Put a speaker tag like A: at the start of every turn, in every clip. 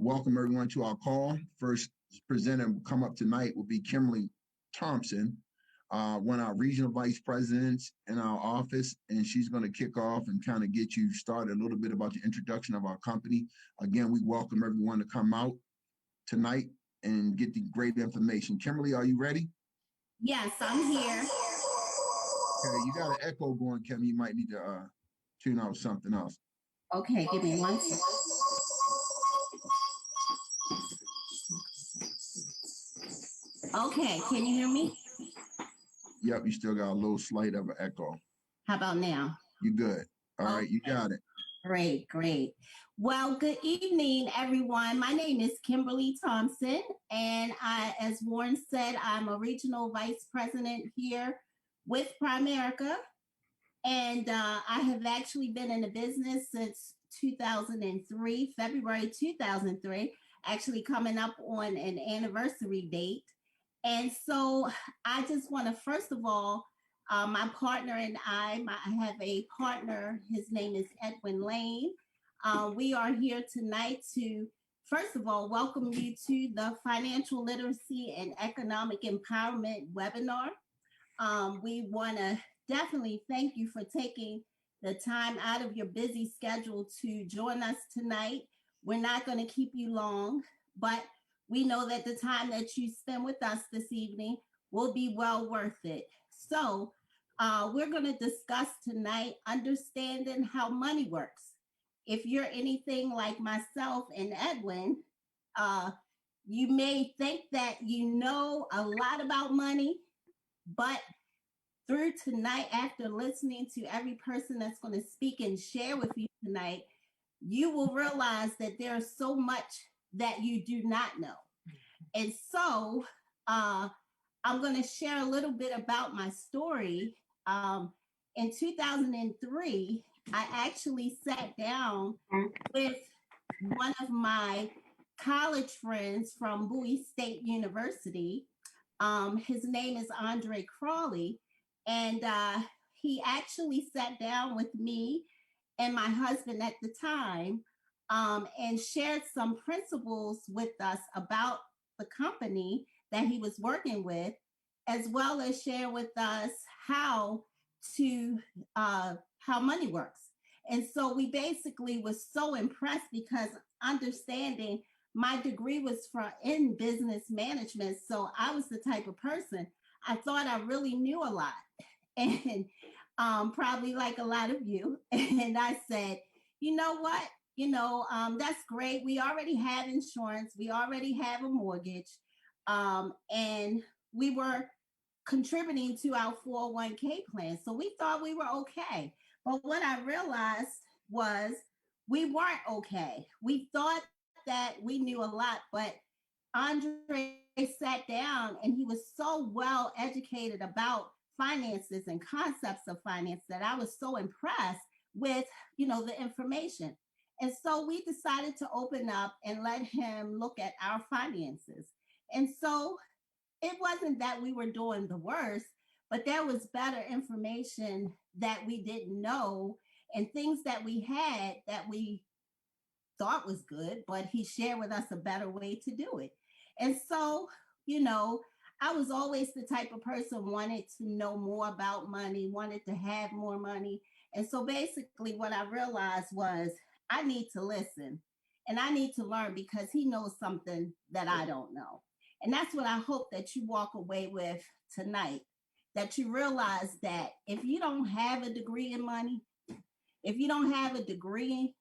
A: welcome everyone to our call. First presenter will come up tonight will be Kimberly Thompson, one of our regional vice presidents in our office, and she's going to kick off and kind of get you started a little bit about the introduction of our company. Again, we welcome everyone to come out tonight and get the great information. Kimberly, are you ready?
B: Yes, I'm here.
A: Okay, you got an echo going, Kim. You might need to tune out something else.
B: Okay, give me 1 second. Okay, can you hear me?
A: Yep, you still got a little slight of an echo.
B: How about now?
A: You good. All right, you got it.
B: Great, great. Well, good evening, everyone. My name is Kimberly Thompson, and as Warren said, I'm a regional vice president here with Primerica. And I have actually been in the business since 2003, February 2003, actually coming up on an anniversary date. And so I just want to, first of all, my partner and I have a partner, his name is Edwin Lane. We are here tonight to, first of all, welcome you to the Financial Literacy and Economic Empowerment webinar. We want to definitely thank you for taking the time out of your busy schedule to join us tonight. We're not going to keep you long, but we know that the time that you spend with us this evening will be well worth it. So we're going to discuss tonight understanding how money works. If you're anything like myself and Edwin, you may think that you know a lot about money, but through tonight, after listening to every person that's going to speak and share with you tonight, you will realize that there's so much that you do not know. And so I'm going to share a little bit about my story. In 2003, I actually sat down with one of my college friends from Bowie State University. His name is Andre Crawley. And he actually sat down with me and my husband at the time and shared some principles with us about the company that he was working with, as well as share with us how money works. And so we basically was so impressed because understanding my degree was in business management. So I was the type of person, I thought I really knew a lot, and probably like a lot of you. And I said, you know what? That's great. We already have insurance. We already have a mortgage. And we were contributing to our 401k plan. So we thought we were okay. But what I realized was we weren't okay. We thought that we knew a lot, but Andre sat down and he was so well educated about finances and concepts of finance that I was so impressed with, the information. And so we decided to open up and let him look at our finances. And so it wasn't that we were doing the worst, but there was better information that we didn't know and things that we had that we thought was good, but he shared with us a better way to do it. And so, I was always the type of person wanted to know more about money, wanted to have more money. And so basically what I realized was I need to listen and I need to learn because he knows something that I don't know. And that's what I hope that you walk away with tonight, that you realize that if you don't have a degree in money, if you don't have a degree,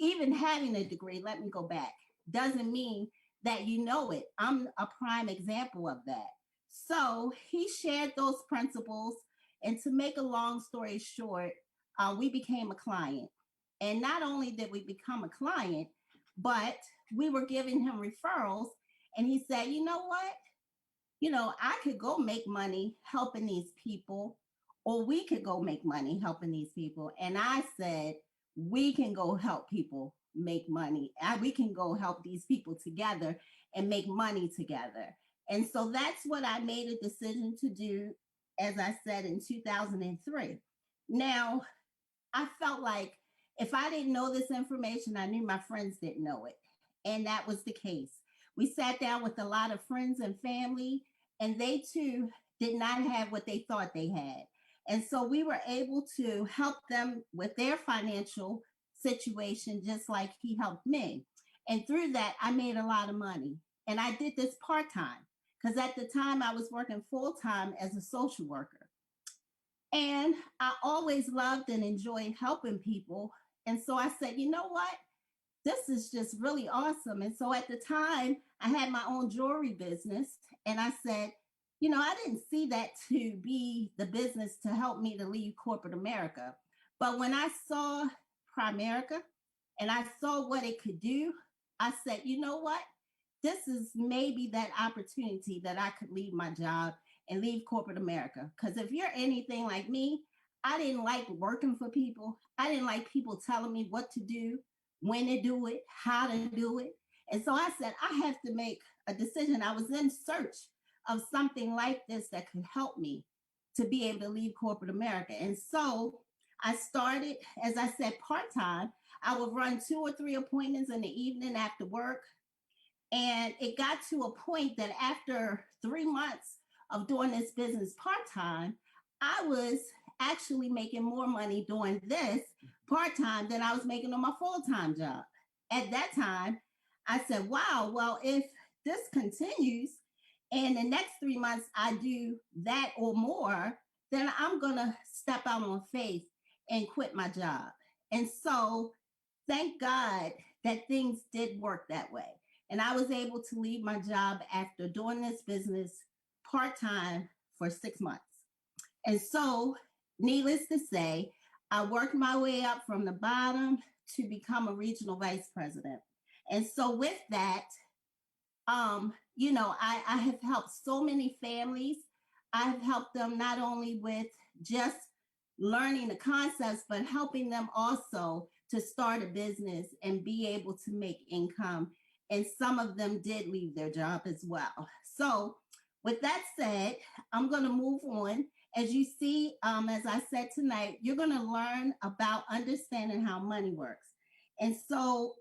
B: even having a degree, let me go back, doesn't mean that you know it. I'm a prime example of that. So he shared those principles. And to make a long story short, we became a client. And not only did we become a client, but we were giving him referrals. And he said, you know what? I could go make money helping these people, or we could go make money helping these people. And I said, we can go help people make money. We can go help these people together and make money together. And so that's what I made a decision to do, as I said, in 2003. Now, I felt like if I didn't know this information, I knew my friends didn't know it. And that was the case. We sat down with a lot of friends and family, and they too did not have what they thought they had. And so we were able to help them with their financial situation, just like he helped me. And through that, I made a lot of money. And I did this part time because at the time I was working full time as a social worker. And I always loved and enjoyed helping people. And so I said, you know what? This is just really awesome. And so at the time, I had my own jewelry business. And I said, you know, I didn't see that to be the business to help me to leave corporate America. But when I saw Primerica and I saw what it could do, I said, you know what? This is maybe that opportunity that I could leave my job and leave corporate America. Because if you're anything like me, I didn't like working for people. I didn't like people telling me what to do, when to do it, how to do it. And so I said, I have to make a decision. I was in search of something like this that could help me to be able to leave corporate America. And so I started, as I said, part time. I would run 2 or 3 appointments in the evening after work. And it got to a point that after 3 months of doing this business part time, I was actually making more money doing this part time than I was making on my full time job. At that time, I said, wow, well, if this continues and the next 3 months I do that or more, then I'm going to step out on faith and quit my job. And so thank God that things did work that way. And I was able to leave my job after doing this business part time for 6 months. And so, needless to say, I worked my way up from the bottom to become a regional vice president. And so, with that, I have helped so many families. I've helped them not only with just learning the concepts, but helping them also to start a business and be able to make income. And some of them did leave their job as well. So, with that said, I'm going to move on. As you see, as I said tonight, you're going to learn about understanding how money works. And so,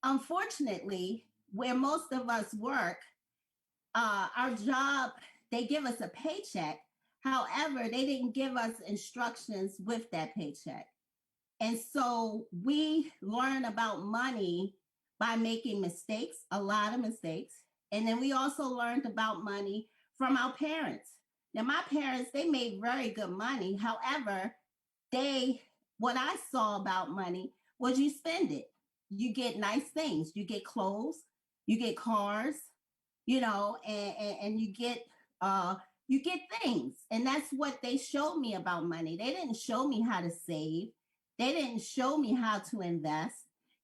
B: unfortunately, where most of us work, our job, they give us a paycheck. However, they didn't give us instructions with that paycheck. And so we learn about money by making mistakes, a lot of mistakes. And then we also learned about money from our parents. Now, my parents, they made very good money. However, what I saw about money was you spend it. You get nice things. You get clothes, you get cars, and you get things. And that's what they showed me about money. They didn't show me how to save. They didn't show me how to invest.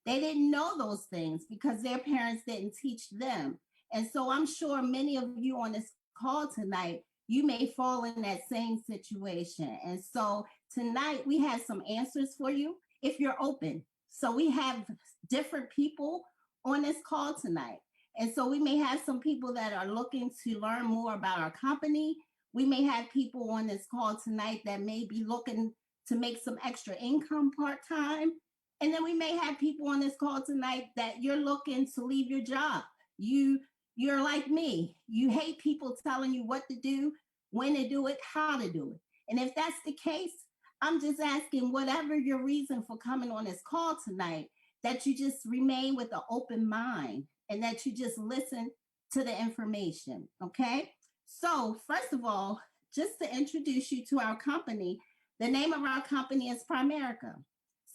B: They didn't know those things because their parents didn't teach them. And so I'm sure many of you on this call tonight, you may fall in that same situation. And so tonight we have some answers for you if you're open. So we have different people on this call tonight. And so we may have some people that are looking to learn more about our company. We may have people on this call tonight that may be looking to make some extra income part-time. And then we may have people on this call tonight that you're looking to leave your job. You're like me. You hate people telling you what to do, when to do it, how to do it. And if that's the case, I'm just asking, whatever your reason for coming on this call tonight, that you just remain with an open mind and that you just listen to the information, okay? So first of all, just to introduce you to our company, the name of our company is Primerica.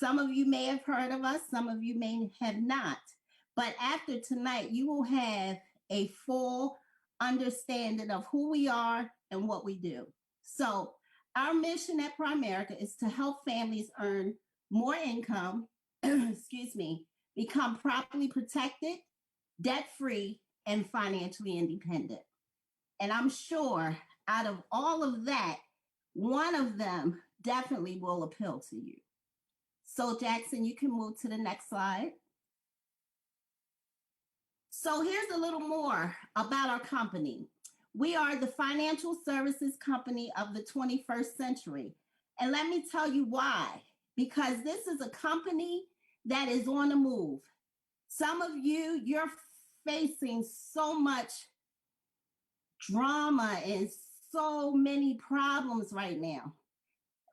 B: Some of you may have heard of us, some of you may have not. But after tonight, you will have a full understanding of who we are and what we do. So our mission at Primerica is to help families earn more income, excuse me, become properly protected, debt-free, and financially independent. And I'm sure out of all of that, one of them definitely will appeal to you. So Jackson, you can move to the next slide. So here's a little more about our company. We are the financial services company of the 21st century. And let me tell you why. Because this is a company that is on the move. Some of you, you're facing so much drama and so many problems right now.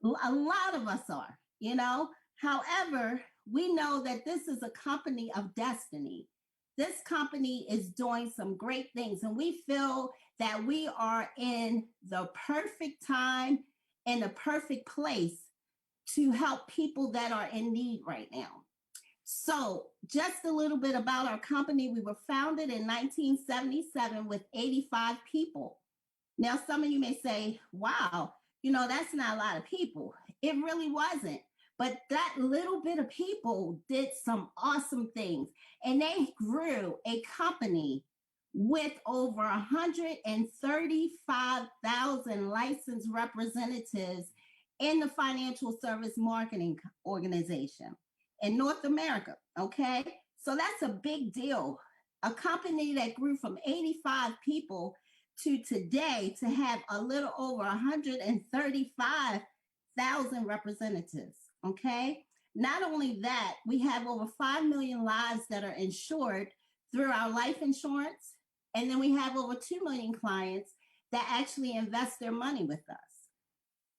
B: A lot of us are, you know. However, we know that this is a company of destiny. This company is doing some great things, and we feel that we are in the perfect time and the perfect place to help people that are in need right now. So, just a little bit about our company. We were founded in 1977 with 85 people. Now, some of you may say, wow, that's not a lot of people. It really wasn't. But that little bit of people did some awesome things. And they grew a company with over 135,000 licensed representatives in the financial service marketing organization in North America. Okay. So that's a big deal. A company that grew from 85 people to today to have a little over 135,000 representatives. Okay. Not only that, we have over 5 million lives that are insured through our life insurance. And then we have over 2 million clients that actually invest their money with us.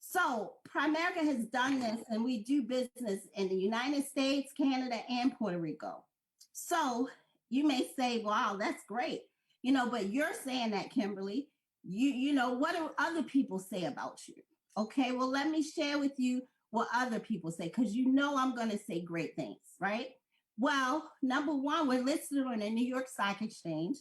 B: So Primerica has done this, and we do business in the United States, Canada, and Puerto Rico. So you may say, wow, that's great. But you're saying that, Kimberly. What do other people say about you? Okay, well, let me share with you what other people say, because I'm going to say great things, right? Well, number one, we're listed on the New York Stock Exchange,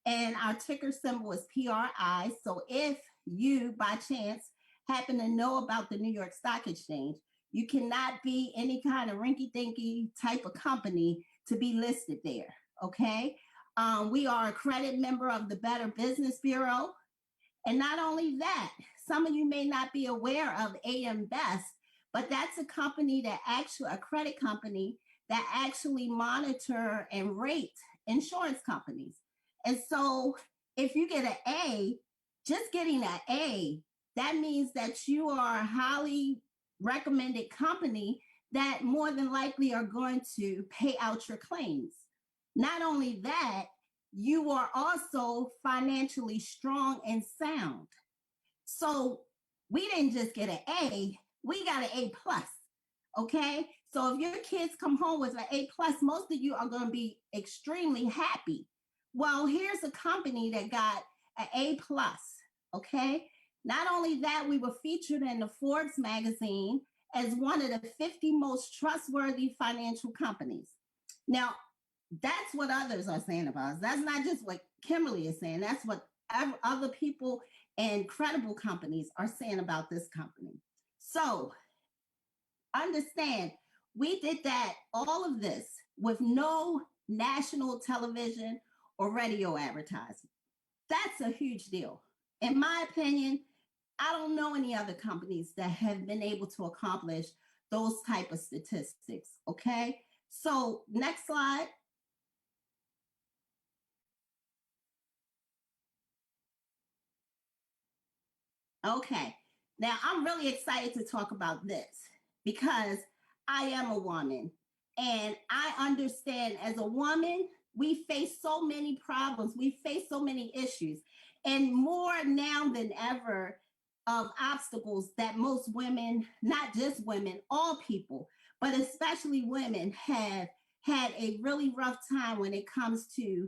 B: and our ticker symbol is PRI. So if you, by chance, happen to know about the New York Stock Exchange, you cannot be any kind of rinky-dinky type of company to be listed there, okay? We are a credit member of the Better Business Bureau. And not only that, some of you may not be aware of AM Best, but that's a company a credit company that actually monitor and rate insurance companies. And so if you get an A, just getting an A, that means that you are a highly recommended company that more than likely are going to pay out your claims. Not only that, you are also financially strong and sound. So we didn't just get an A, we got an A plus. Okay. So if your kids come home with an A plus, most of you are going to be extremely happy. Well, here's a company that got an A plus. Okay. Not only that, we were featured in the Forbes magazine as one of the 50 most trustworthy financial companies. Now, that's what others are saying about us. That's not just what Kimberly is saying. That's what other people and credible companies are saying about this company. So understand, we did that, all of this, with no national television or radio advertising. That's a huge deal. In my opinion, I don't know any other companies that have been able to accomplish those type of statistics. Okay. So next slide. Okay. Now I'm really excited to talk about this because I am a woman, and I understand, as a woman, we face so many problems. We face so many issues, and more now than ever, of obstacles that most women, not just women, all people, but especially women, have had a really rough time when it comes to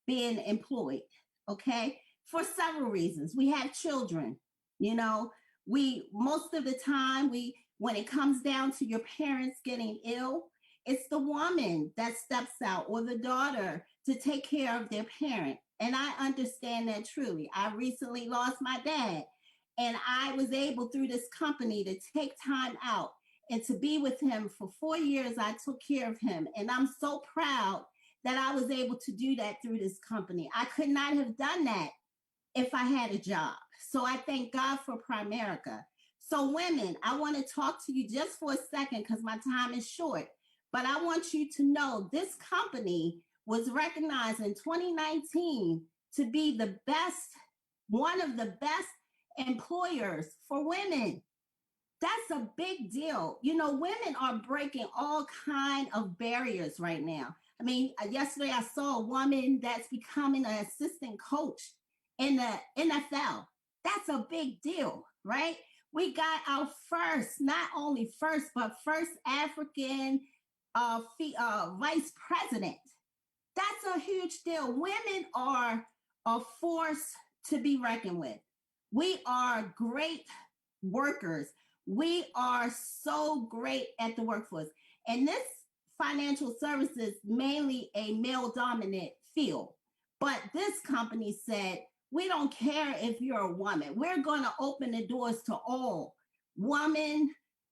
B: being employed. Okay. For several reasons. We have children, you know, we, most of the time, when it comes down to your parents getting ill, it's the woman that steps out, or the daughter, to take care of their parent. And I understand that truly. I recently lost my dad, and I was able, through this company, to take time out and to be with him for 4 years. I took care of him, and I'm so proud that I was able to do that through this company. I could not have done that if I had a job. So I thank God for Primerica. So women, I want to talk to you just for a second because my time is short. But I want you to know this company was recognized in 2019 to be the best, one of the best employers for women. That's a big deal. Women are breaking all kind of barriers right now. Yesterday I saw a woman that's becoming an assistant coach in the NFL. That's a big deal, right? We got our first, not only first, but first African vice president. That's a huge deal. Women are a force to be reckoned with. We are great workers. We are so great at the workforce. And this financial services mainly a male dominant field. But this company said, we don't care if you're a woman. We're going to open the doors to all women,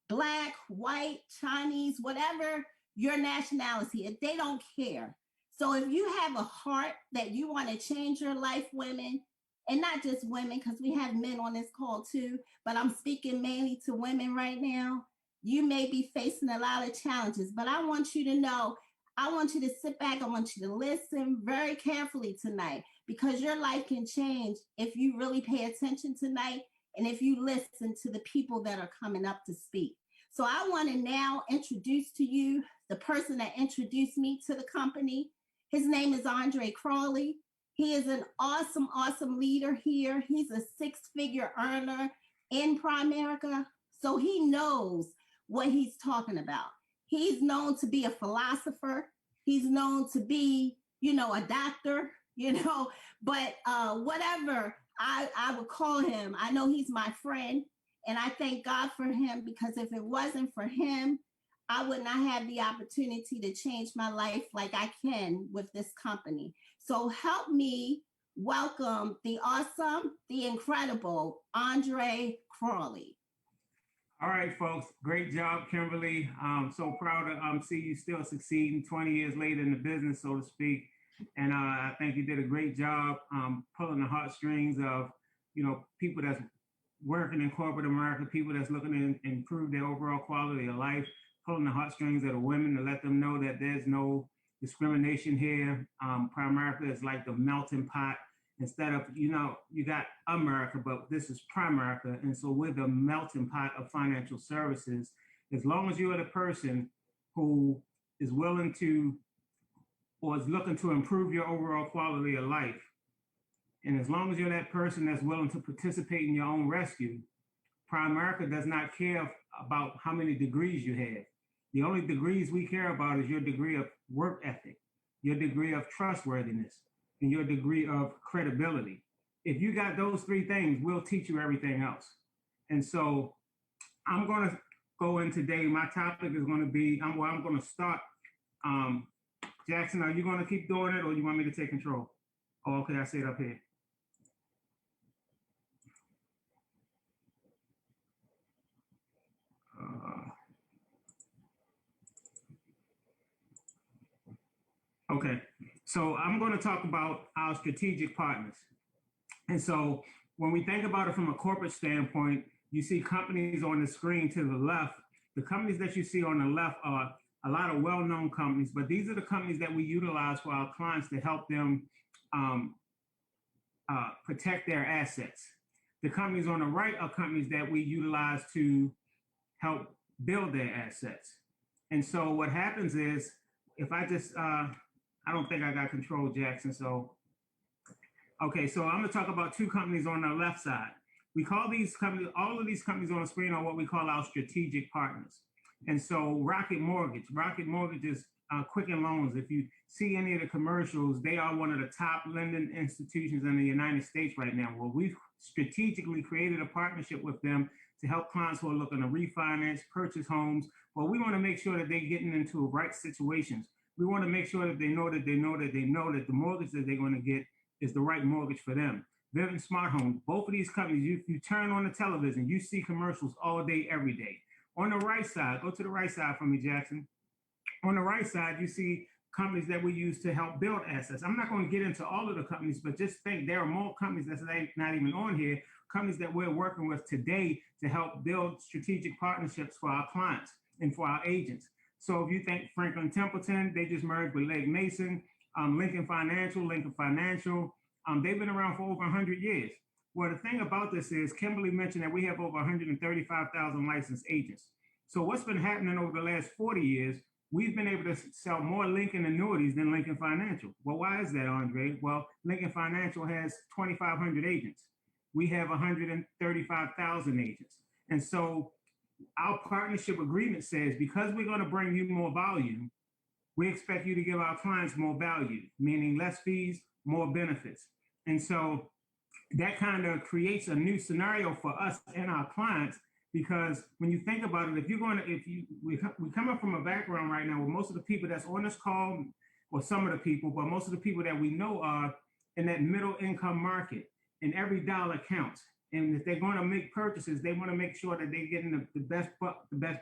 B: black, white, Chinese, whatever your nationality, if they don't care. So if you have a heart that you want to change your life, women, and not just women, because we have men on this call too, but I'm speaking mainly to women right now. You may be facing a lot of challenges, but I want you to know, I want you to sit back. I want you to listen very carefully tonight, because your life can change if you really pay attention tonight and if you listen to the people that are coming up to speak. So I want to now introduce to you the person that introduced me to the company. His name is Andre Crawley. He is an awesome, awesome leader here. He's a six-figure earner in Primerica, so he knows what he's talking about. He's known to be a philosopher. He's known to be, a doctor, but whatever I would call him, I know he's my friend, and I thank God for him, because if it wasn't for him, I would not have the opportunity to change my life like I can with this company. So help me welcome the awesome, the incredible Andre Crawley.
C: All right, folks. Great job, Kimberly. I'm so proud to see you still succeeding 20 years later in the business, so to speak. And I think you did a great job pulling the heartstrings of, people that's working in corporate America, people that's looking to improve their overall quality of life, pulling the heartstrings of the women to let them know that there's no discrimination here. Primerica is like the melting pot. Instead of, you got America, but this is Primerica. And so we're the melting pot of financial services. As long as you are the person who is willing to, or is looking to improve your overall quality of life, and as long as you're that person that's willing to participate in your own rescue, Primerica does not care about how many degrees you have. The only degrees we care about is your degree of work ethic, your degree of trustworthiness, and your degree of credibility. If you got those three things, we'll teach you everything else. And so I'm going to go in today. My topic is going to be, I'm going to start. Jackson, are you going to keep doing it, or you want me to take control? Oh, okay, I see it up here. Okay, so I'm going to talk about our strategic partners. And so when we think about it from a corporate standpoint, you see companies on the screen to the left. The companies that you see on the left are a lot of well-known companies, but these are the companies that we utilize for our clients to help them protect their assets. The companies on the right are companies that we utilize to help build their assets. And so what happens is, if I just, I don't think I got control, Jackson. So, okay, so I'm gonna talk about two companies on the left side. We call these companies, all of these companies on the screen are what we call our strategic partners. And so Rocket Mortgage is Quicken Loans. If you see any of the commercials, they are one of the top lending institutions in the United States right now. Well, we've strategically created a partnership with them to help clients who are looking to refinance, purchase homes. Well, we want to make sure that they're getting into the right situations. We want to make sure that they know that the mortgage that they're going to get is the right mortgage for them. Vivint Smart Home, both of these companies, you turn on the television, you see commercials all day, every day. On the right side, go to the right side for me, Jackson. On the right side, you see companies that we use to help build assets. I'm not going to get into all of the companies, but just think there are more companies that's not even on here, companies that we're working with today to help build strategic partnerships for our clients and for our agents. So if you think Franklin Templeton, they just merged with Legg Mason, Lincoln Financial, they've been around for over 100 years. Well, the thing about this is, Kimberly mentioned that we have over 135,000 licensed agents. So what's been happening over the last 40 years, we've been able to sell more Lincoln annuities than Lincoln Financial. Well, why is that, Andre? Well, Lincoln Financial has 2,500 agents. We have 135,000 agents. And so our partnership agreement says, because we're going to bring you more volume, we expect you to give our clients more value, meaning less fees, more benefits. And so that kind of creates a new scenario for us and our clients, because when you think about it, we come up from a background right now where most of the people that's on this call, or some of the people, but most of the people that we know are in that middle income market, and every dollar counts. And if they're going to make purchases, they want to make sure that they're getting the best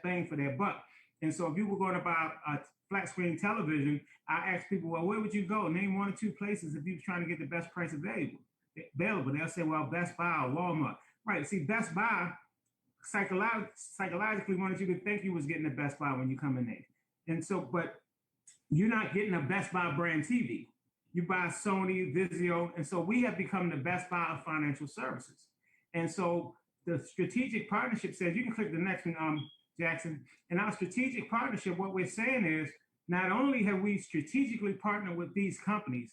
C: bang for their buck. And so if you were going to buy a flat screen television, I ask people, well, where would you go? Name 1 or 2 places if you're trying to get the best price available. They'll say, well, Best Buy or Walmart. Right. See, Best Buy psychologically wanted you to think you was getting the Best Buy when you come in there. And so, but you're not getting a Best Buy brand TV. You buy Sony, Vizio. And so we have become the Best Buy of financial services. And so the strategic partnership says, you can click the next one, Jackson. In our strategic partnership, what we're saying is, not only have we strategically partnered with these companies,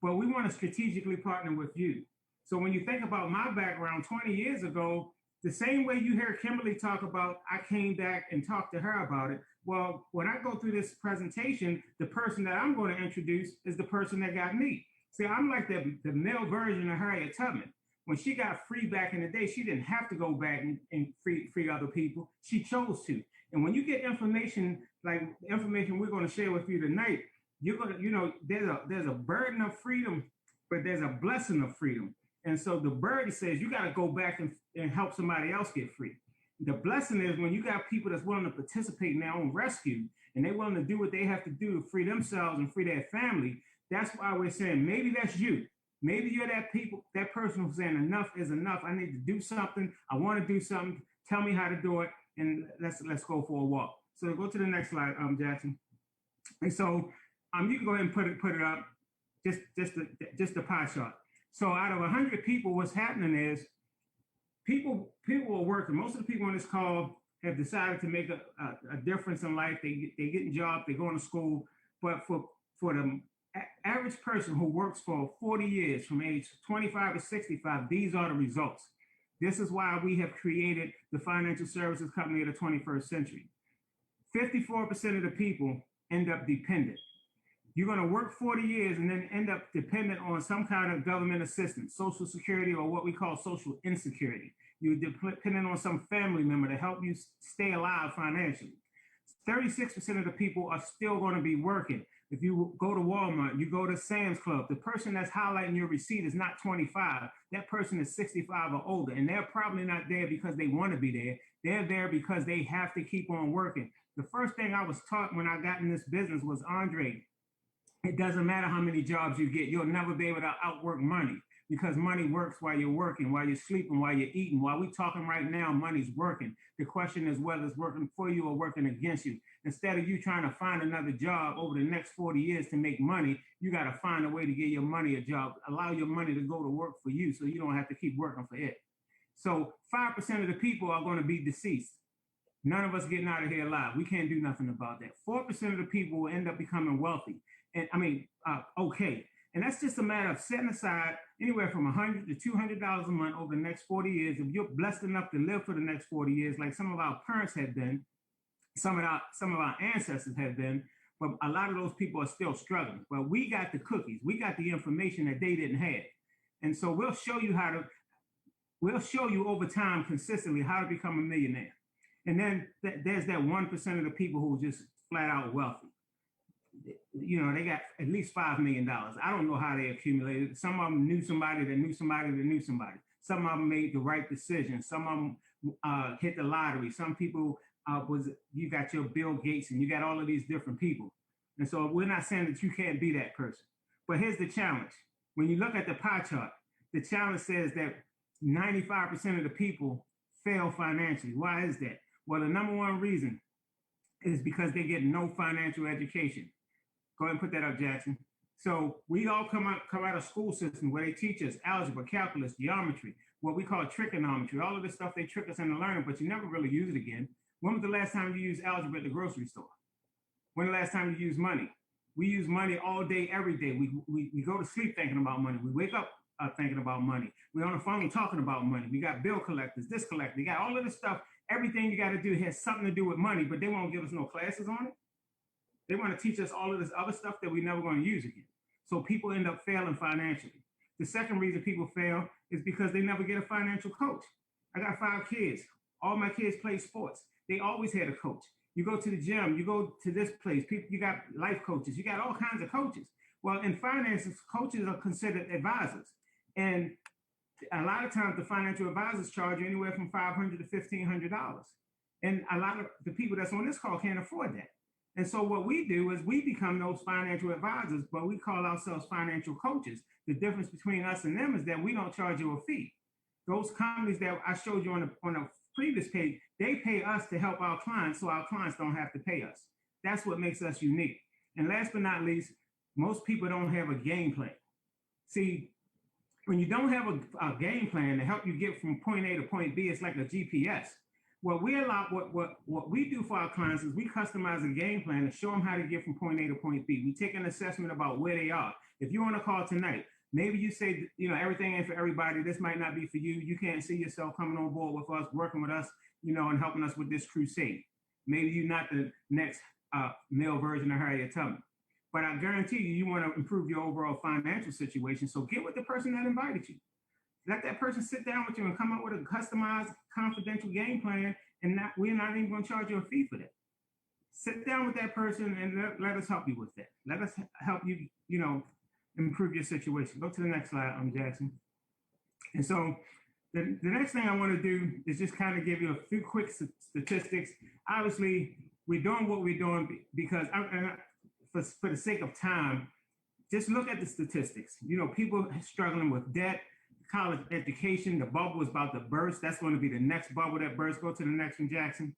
C: but we want to strategically partner with you. So when you think about my background 20 years ago, the same way you hear Kimberly talk about, I came back and talked to her about it. Well, when I go through this presentation, the person that I'm going to introduce is the person that got me. See, I'm like the male version of Harriet Tubman. When she got free back in the day, she didn't have to go back and free other people. She chose to. And when you get information like the information we're going to share with you tonight, you're going to, there's a burden of freedom, but there's a blessing of freedom. And so the burden says you got to go back and help somebody else get free. The blessing is when you got people that's willing to participate in their own rescue and they're willing to do what they have to do to free themselves and free their family. That's why we're saying maybe that's you. Maybe you're that person who's saying enough is enough. I need to do something. I want to do something. Tell me how to do it, and let's go for a walk. So go to the next slide, Jackson. And so you can go ahead and put it up, just the pie chart. So out of 100 people, what's happening is people are working. Most of the people on this call have decided to make a difference in life. They getting jobs, they're going to school, but for the average person who works for 40 years from age 25 to 65, these are the results. This is why we have created the financial services company of the 21st century. 54% of the people end up dependent. You're going to work 40 years and then end up dependent on some kind of government assistance, Social Security, or what we call social insecurity. You're dependent on some family member to help you stay alive financially. 36% of the people are still going to be working. If you go to Walmart, you go to Sam's Club, the person that's highlighting your receipt is not 25. That person is 65 or older, and they're probably not there because they want to be there. They're there because they have to keep on working. The first thing I was taught when I got in this business was, Andre, it doesn't matter how many jobs you get. You'll never be able to outwork money, because money works while you're working, while you're sleeping, while you're eating. While we're talking right now, money's working. The question is whether it's working for you or working against you. Instead of you trying to find another job over the next 40 years to make money, you got to find a way to get your money a job. Allow your money to go to work for you so you don't have to keep working for it. So 5% of the people are going to be deceased. None of us getting out of here alive. We can't do nothing about that. 4% of the people will end up becoming wealthy. And okay. And that's just a matter of setting aside anywhere from $100 to $200 a month over the next 40 years. If you're blessed enough to live for the next 40 years, like some of our parents have been, some of our ancestors have been, but a lot of those people are still struggling. But we got the cookies. We got the information that they didn't have. And so we'll show you over time consistently how to become a millionaire. And then there's that 1% of the people who are just flat out wealthy. They got at least $5 million. I don't know how they accumulated. Some of them knew somebody that knew somebody that knew somebody. Some of them made the right decision. Some of them hit the lottery. Some people you got your Bill Gates and you got all of these different people. And so we're not saying that you can't be that person. But here's the challenge. When you look at the pie chart, the challenge says that 95% of the people fail financially. Why is that? Well, the number one reason is because they get no financial education. Go ahead and put that up, Jackson. So we all come out of school system where they teach us algebra, calculus, geometry, what we call trigonometry, all of this stuff they trick us into learning, but you never really use it again. When was the last time you used algebra at the grocery store? When the last time you used money? We use money all day, every day. We go to sleep thinking about money. We wake up thinking about money. We're on the phone talking about money. We got bill collectors, this collector. You got all of this stuff. Everything you got to do has something to do with money, but they won't give us no classes on it. They want to teach us all of this other stuff that we're never going to use again. So people end up failing financially. The second reason people fail is because they never get a financial coach. I got 5 kids. All my kids play sports. They always had a coach. You go to the gym, you go to this place, people, you got life coaches, you got all kinds of coaches. Well, in finances, coaches are considered advisors. And a lot of times the financial advisors charge you anywhere from $500 to $1,500. And a lot of the people that's on this call can't afford that. And so what we do is we become those financial advisors, but we call ourselves financial coaches. The difference between us and them is that we don't charge you a fee. Those companies that I showed you on a previous page, they pay us to help our clients so our clients don't have to pay us. That's what makes us unique. And last but not least, most people don't have a game plan. See, when you don't have a game plan to help you get from point A to point B, it's like a GPS. What we do for our clients is we customize a game plan to show them how to get from point A to point B. We take an assessment about where they are. If you're on a call tonight, maybe you say, everything ain't for everybody. This might not be for you. You can't see yourself coming on board with us, working with us, and helping us with this crusade. Maybe you're not the next male version of Harriet Tubman. But I guarantee you want to improve your overall financial situation. So get with the person that invited you. Let that person sit down with you and come up with a customized, confidential game plan, and we're not even going to charge you a fee for that. Sit down with that person and let us help you with that. Let us help you, improve your situation. Go to the next slide, Jackson. And so the next thing I want to do is just kind of give you a few quick statistics. Obviously, we're doing what we're doing because for the sake of time, just look at the statistics. People struggling with debt, college education, the bubble is about to burst. That's going to be the next bubble that bursts. Go to the next one, Jackson.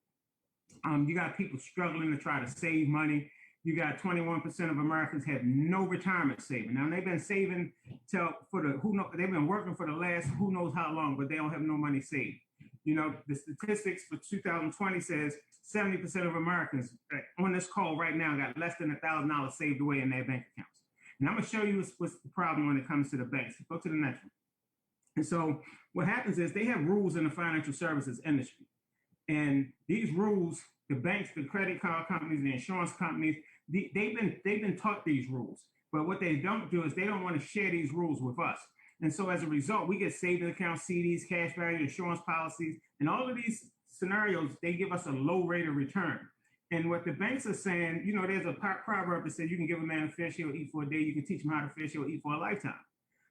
C: You got people struggling to try to save money. You got 21% of Americans have no retirement saving. Now they've been saving they've been working for the last who knows how long, but they don't have no money saved. The statistics for 2020 says 70% of Americans on this call right now got less than $1,000 saved away in their bank accounts. And I'm going to show you what's the problem when it comes to the banks. Go to the next one. And so what happens is they have rules in the financial services industry. And these rules, the banks, the credit card companies, the insurance companies, they've been taught these rules. But what they don't do is they don't want to share these rules with us. And so as a result, we get savings accounts, CDs, cash value, insurance policies, and all of these scenarios, they give us a low rate of return. And what the banks are saying, there's a proverb that says you can give a man a fish, he'll eat for a day. You can teach him how to fish, he'll eat for a lifetime.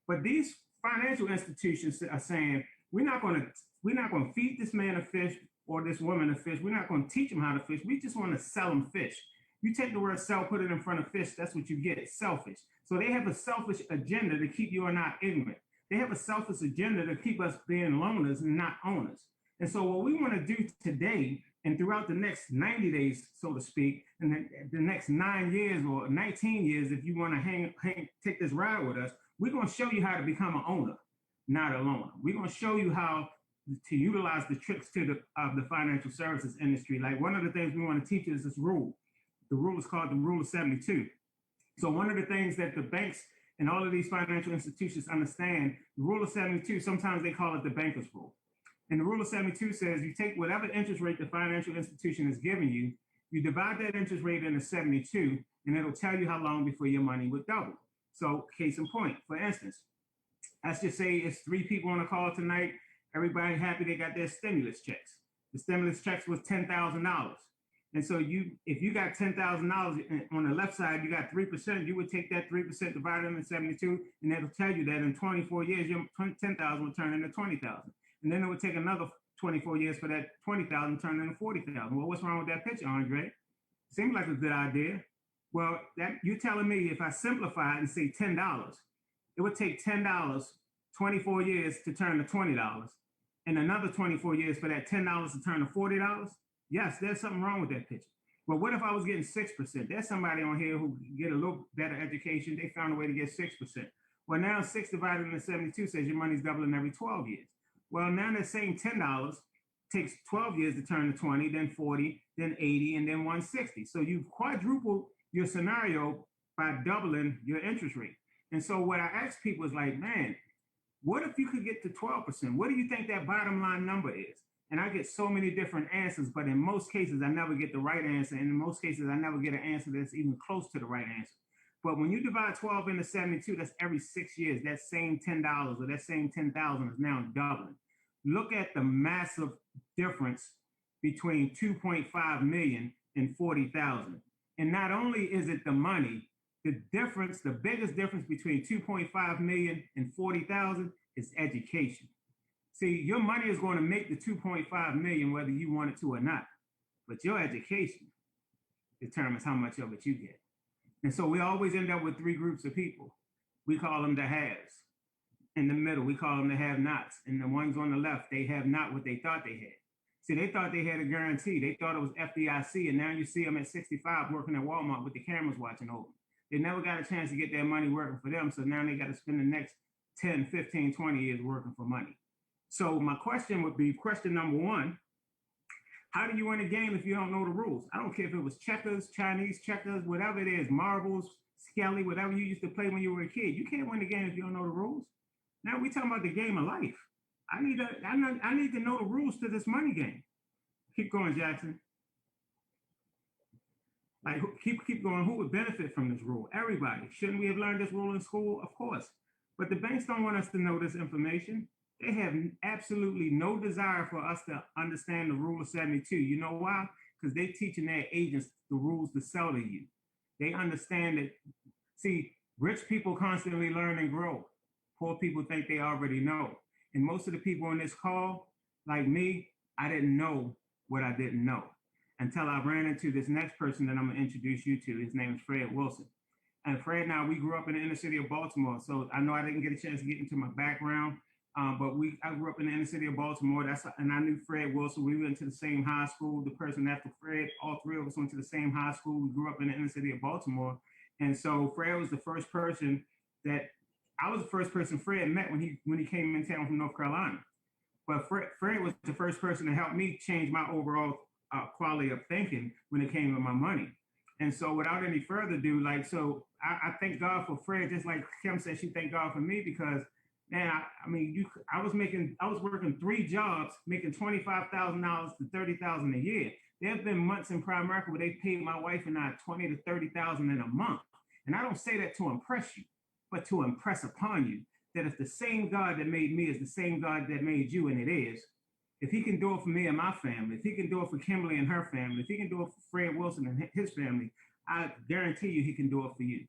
C: But these financial institutions are saying, we're not going to feed this man a fish or this woman a fish. We're not going to teach them how to fish. We just want to sell them fish. You take the word sell, put it in front of fish, that's what you get. It's selfish. So they have a selfish agenda to keep you or not ignorant. They have a selfish agenda to keep us being loaners and not owners. And so what we want to do today and throughout the next 90 days, so to speak, and the next 9 years or 19 years, if you want to take this ride with us, we're going to show you how to become an owner, not a loaner. We're going to show you how to utilize the tricks of the financial services industry. Like one of the things we want to teach you is this rule. The rule is called the Rule of 72. So one of the things that the banks and all of these financial institutions understand, the Rule of 72, sometimes they call it the banker's rule. And the Rule of 72 says you take whatever interest rate the financial institution is giving you, you divide that interest rate into 72, and it'll tell you how long before your money would double. So case in point, for instance, let's just say it's 3 people on a call tonight. Everybody happy they got their stimulus checks. The stimulus checks was $10,000. And so if you got $10,000 on the left side, you got 3%, you would take that 3% divided into 72, and it'll tell you that in 24 years, your 10,000 will turn into 20,000. And then it would take another 24 years for that 20,000 to turn into 40,000. Well, what's wrong with that picture, Andre? Seems like a good idea. Well, you're telling me if I simplify it and say $10, it would take $10, 24 years to turn to $20, and another 24 years for that $10 to turn to $40? Yes, there's something wrong with that picture. But what if I was getting 6%? There's somebody on here who get a little better education. They found a way to get 6%. Well, now 6 divided into 72 says your money's doubling every 12 years. Well, now they're saying $10 takes 12 years to turn to 20, then 40, then 80, and then 160. So you've quadrupled your scenario by doubling your interest rate. And so what I ask people is like, man, what if you could get to 12%? What do you think that bottom line number is? And I get so many different answers, but in most cases, I never get the right answer. And in most cases, I never get an answer that's even close to the right answer. But when you divide 12 into 72, that's every 6 years. That same $10 or that same 10,000 is now doubling. Look at the massive difference between 2.5 million and 40,000. And not only is it the money, the difference, the biggest difference between 2.5 million and 40,000 is education. See, your money is going to make the 2.5 million whether you want it to or not, but your education determines how much of it you get. And so we always end up with three groups of people. We call them the haves. In the middle, we call them the have-nots. And the ones on the left, they have not what they thought they had. See, they thought they had a guarantee. They thought it was FDIC, and now you see them at 65 working at Walmart with the cameras watching over them. They never got a chance to get their money working for them, so now they got to spend the next 10, 15, 20 years working for money. So my question would be, question number one, how do you win a game if you don't know the rules? I don't care if it was checkers, Chinese checkers, whatever it is, marbles, skelly, whatever you used to play when you were a kid. You can't win the game if you don't know the rules. Now we're talking about the game of life. I need to know the rules to this money game. Keep going, Jackson. Like, keep going. Who would benefit from this rule? Everybody. Shouldn't we have learned this rule in school? Of course. But the banks don't want us to know this information. They have absolutely no desire for us to understand the rule of 72. You know why? Because they're teaching their agents the rules to sell to you. They understand that, see, rich people constantly learn and grow. Poor people think they already know. And most of the people on this call, like me, I didn't know what I didn't know until I ran into this next person that I'm gonna introduce you to. His name is Fred Wilson. And Fred and I, we grew up in the inner city of Baltimore. So I know I didn't get a chance to get into my background, but I grew up in the inner city of Baltimore. And I knew Fred Wilson. We went to the same high school. The person after Fred, all three of us went to the same high school. We grew up in the inner city of Baltimore. And so Fred was the first person that I was the first person Fred met when he came in town from North Carolina. But Fred was the first person to help me change my overall quality of thinking when it came to my money. And so without any further ado, I thank God for Fred, just like Kim said, she thanked God for me because, man, I was working 3 jobs, making $25,000 to $30,000 a year. There have been months in Primerica where they paid my wife and I $20,000 to $30,000 in a month. And I don't say that to impress you, but to impress upon you that if the same God that made me is the same God that made you, and it is, if he can do it for me and my family, if he can do it for Kimberly and her family, if he can do it for Fred Wilson and his family, I guarantee you he can do it for you.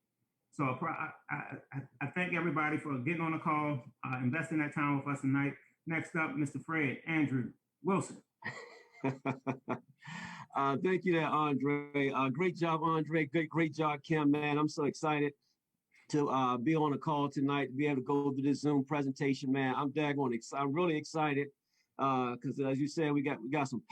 C: So I thank everybody for getting on the call, investing that time with us tonight. Next up, Mr. Fred Andrew Wilson.
D: Thank you there, Andre. Great job, Andre. Great job, Kim, man. I'm so excited to be on the call tonight, to be able to go through this Zoom presentation, man. I'm really excited because as you said, we got some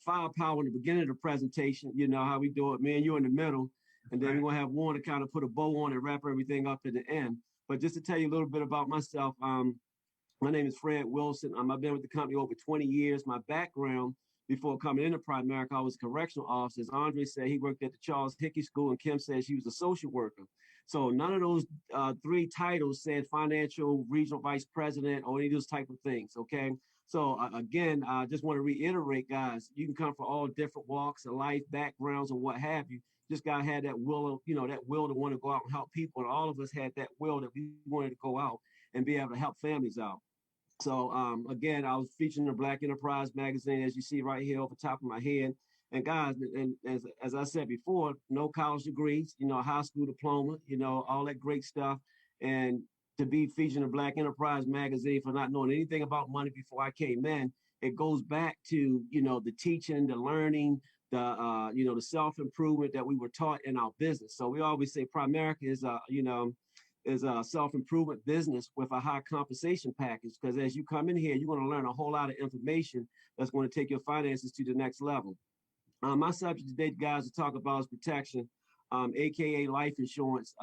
D: firepower in the beginning of the presentation. You know how we do it, man. You're in the middle, and then we're gonna have one to kind of put a bow on and wrap everything up at the end. But just to tell you a little bit about myself, my name is Fred Wilson. I've been with the company over 20 years. My background before coming into Primerica, I was a correctional officer. As Andre said, he worked at the Charles Hickey School, and Kim said she was a social worker. So none of those 3 titles said financial regional vice president or any of those type of things, okay? So again, I just want to reiterate, guys, you can come from all different walks of life, backgrounds, or what have you. Just gotta have that will, that will to want to go out and help people. And all of us had that will that we wanted to go out and be able to help families out. So again, I was featured in the Black Enterprise magazine, as you see right here over the top of my head. And guys, and as I said before, no college degrees, high school diploma, all that great stuff. And to be featured in the Black Enterprise magazine for not knowing anything about money before I came in, it goes back to, the teaching, the learning, the self-improvement that we were taught in our business. So we always say Primerica is a self-improvement business with a high compensation package, because as you come in here, you're going to learn a whole lot of information that's going to take your finances to the next level. My subject today, guys, to talk about is protection, AKA life insurance.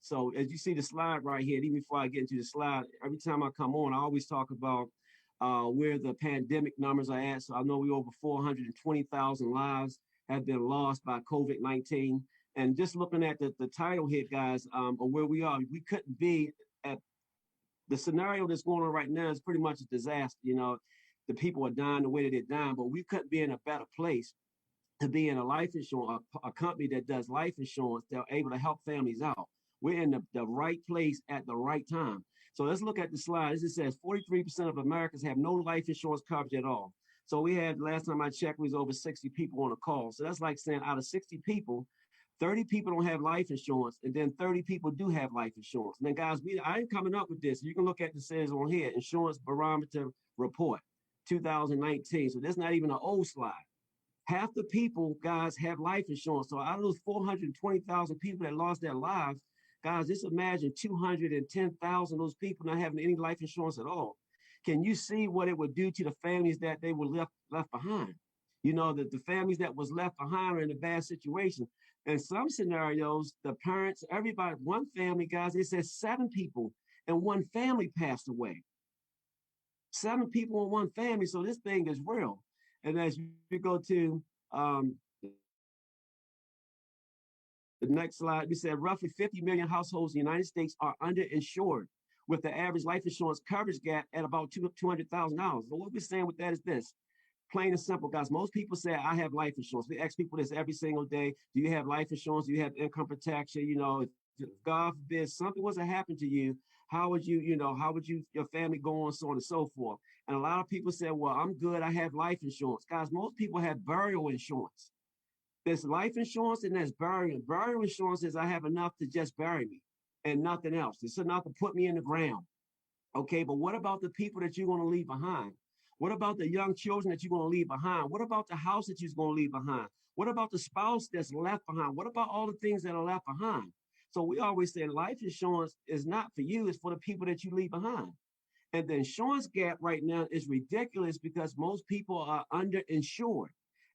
D: So as you see the slide right here, even before I get into the slide, every time I come on, I always talk about where the pandemic numbers are at. So I know we over 420,000 lives have been lost by COVID-19. And just looking at the title here, guys, of where we are, we couldn't be at the scenario that's going on right now is pretty much a disaster. You know, the people are dying the way that they're dying, but we couldn't be in a better place to be in a life insurance, a company that does life insurance. They're able to help families out. We're in the right place at the right time. So let's look at the slide. As it says, 43% of Americans have no life insurance coverage at all. So we had, last time I checked, we was over 60 people on a call. So that's like saying out of 60 people, 30 people don't have life insurance, and then 30 people do have life insurance. And then guys, I ain't coming up with this. You can look at the says on here, Insurance Barometer Report, 2019. So that's not even an old slide. Half the people, guys, have life insurance. So out of those 420,000 people that lost their lives, guys, just imagine 210,000 of those people not having any life insurance at all. Can you see what it would do to the families that they were left behind? You know, that the families that was left behind are in a bad situation. In some scenarios, the parents, everybody, one family, guys, it says 7 people and one family passed away. 7 people in one family. So this thing is real. And as you go to the next slide, we said roughly 50 million households in the United States are underinsured, with the average life insurance coverage gap at about $200,000. So what we're saying with that is this. Plain and simple, guys. Most people say, I have life insurance. We ask people this every single day. Do you have life insurance? Do you have income protection? You know, if God forbid something was to happen to you, how would you, your family go on, so on and so forth. And a lot of people say, well, I'm good. I have life insurance. Guys, most people have burial insurance. There's life insurance and there's burial. Burial insurance is I have enough to just bury me and nothing else. It's enough to put me in the ground. Okay, but what about the people that you're going to leave behind? What about the young children that you're going to leave behind? What about the house that you're going to leave behind? What about the spouse that's left behind? What about all the things that are left behind? So we always say life insurance is not for you, it's for the people that you leave behind. And the insurance gap right now is ridiculous because most people are underinsured.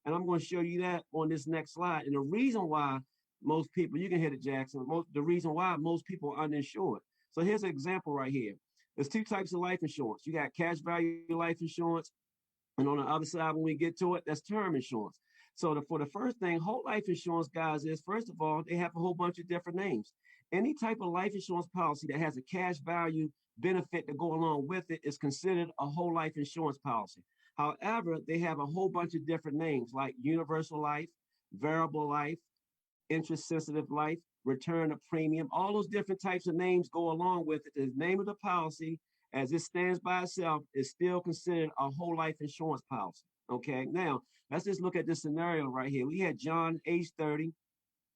D: And I'm going to show you that on this next slide. And the reason why most people, you can hit it, Jackson, the reason why most people are uninsured. So here's an example right here. There's 2 types of life insurance. You got cash value life insurance. And on the other side, when we get to it, that's term insurance. So for the first thing, whole life insurance, guys, is first of all, they have a whole bunch of different names. Any type of life insurance policy that has a cash value benefit to go along with it is considered a whole life insurance policy. However, they have a whole bunch of different names like universal life, variable life, interest sensitive life, return of premium. All those different types of names go along with it. The name of the policy, as it stands by itself, is still considered a whole life insurance policy. Okay, now let's just look at this scenario right here. We had John, age 30.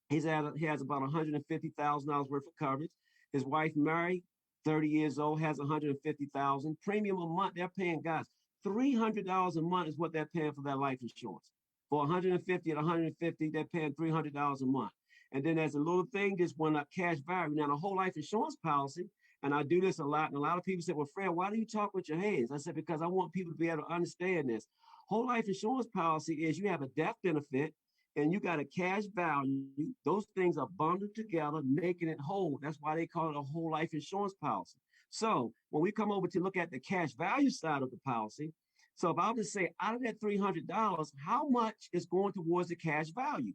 D: He has about $150,000 worth of coverage. His wife, Mary, 30 years old, has $150,000. Premium a month, they're paying, guys, $300 a month is what they're paying for their life insurance. For 150 at 150, they're paying $300 a month. And then there's a little thing, this one up, cash value. Now, the whole life insurance policy, and I do this a lot, and a lot of people say, well, Fred, why do you talk with your hands? I said, because I want people to be able to understand this. Whole life insurance policy is you have a death benefit and you got a cash value. Those things are bundled together, making it whole. That's why they call it a whole life insurance policy. So when we come over to look at the cash value side of the policy, so if I was to say out of that $300, how much is going towards the cash value?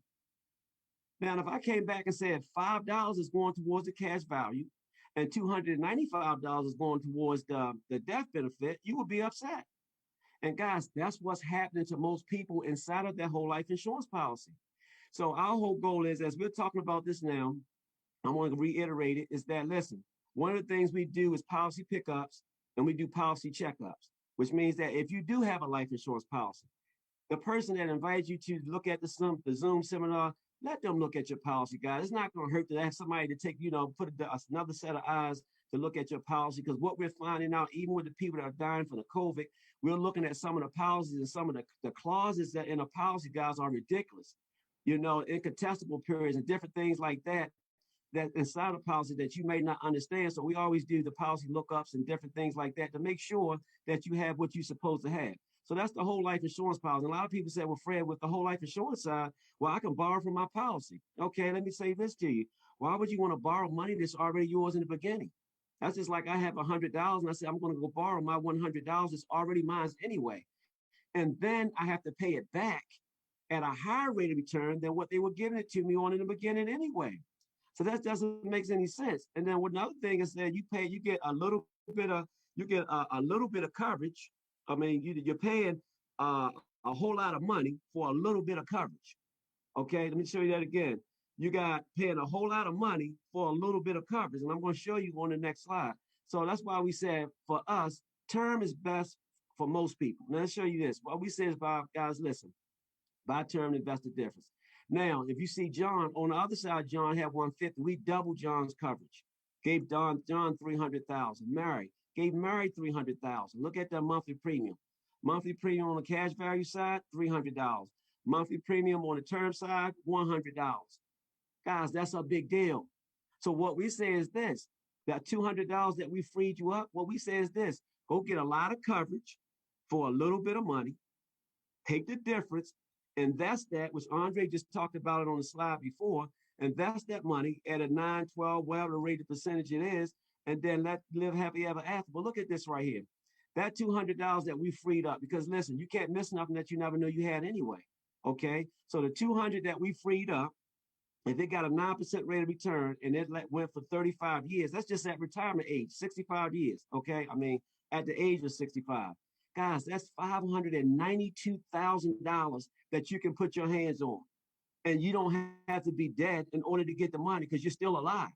D: Now, if I came back and said $5 is going towards the cash value and $295 is going towards the death benefit, you would be upset. And guys, that's what's happening to most people inside of their whole life insurance policy. So our whole goal is, as we're talking about this now, I want to reiterate it, is that, listen, one of the things we do is policy pickups and we do policy checkups, which means that if you do have a life insurance policy, the person that invites you to look at the Zoom seminar, let them look at your policy, guys. It's not going to hurt to have somebody to take, put another set of eyes to look at your policy, because what we're finding out, even with the people that are dying from the COVID, we're looking at some of the policies and some of the clauses that in a policy, guys, are ridiculous. Incontestable periods and different things like that inside a policy that you may not understand. So we always do the policy lookups and different things like that to make sure that you have what you're supposed to have. So that's the whole life insurance policy. And a lot of people say, well, Fred, with the whole life insurance side, well, I can borrow from my policy. Okay, let me say this to you. Why would you want to borrow money that's already yours in the beginning? That's just like I have $100 and I say, I'm going to go borrow my $100. It's already mine anyway. And then I have to pay it back at a higher rate of return than what they were giving it to me on in the beginning anyway. So that doesn't make any sense. And then another thing is that you get a little bit of, a little bit of coverage. I mean, you're paying a whole lot of money for a little bit of coverage. Okay, let me show you that again. You got paying a whole lot of money for a little bit of coverage. And I'm going to show you on the next slide. So that's why we said for us, term is best for most people. Now, let's show you this. What we say is, guys, listen, buy term, invest the difference. Now, if you see John, on the other side, John had 150. We doubled John's coverage. Gave John 300,000. Mary, gave Mary 300,000. Look at that monthly premium. Monthly premium on the cash value side, $300. Monthly premium on the term side, $100. Guys, that's a big deal. So what we say is this, that $200 that we freed you up, what we say is this, go get a lot of coverage for a little bit of money, take the difference, invest that, which Andre just talked about it on the slide before, invest that money at a 9, 12, whatever rate of percentage it is, and then live happy ever after. But look at this right here. That $200 that we freed up, because listen, you can't miss nothing that you never knew you had anyway. Okay, so the 200 that we freed up, if it got a 9% rate of return and it went for 35 years, that's just at retirement age, 65 years. Okay, I mean, at the age of 65. Guys, that's $592,000 that you can put your hands on. And you don't have to be dead in order to get the money because you're still alive.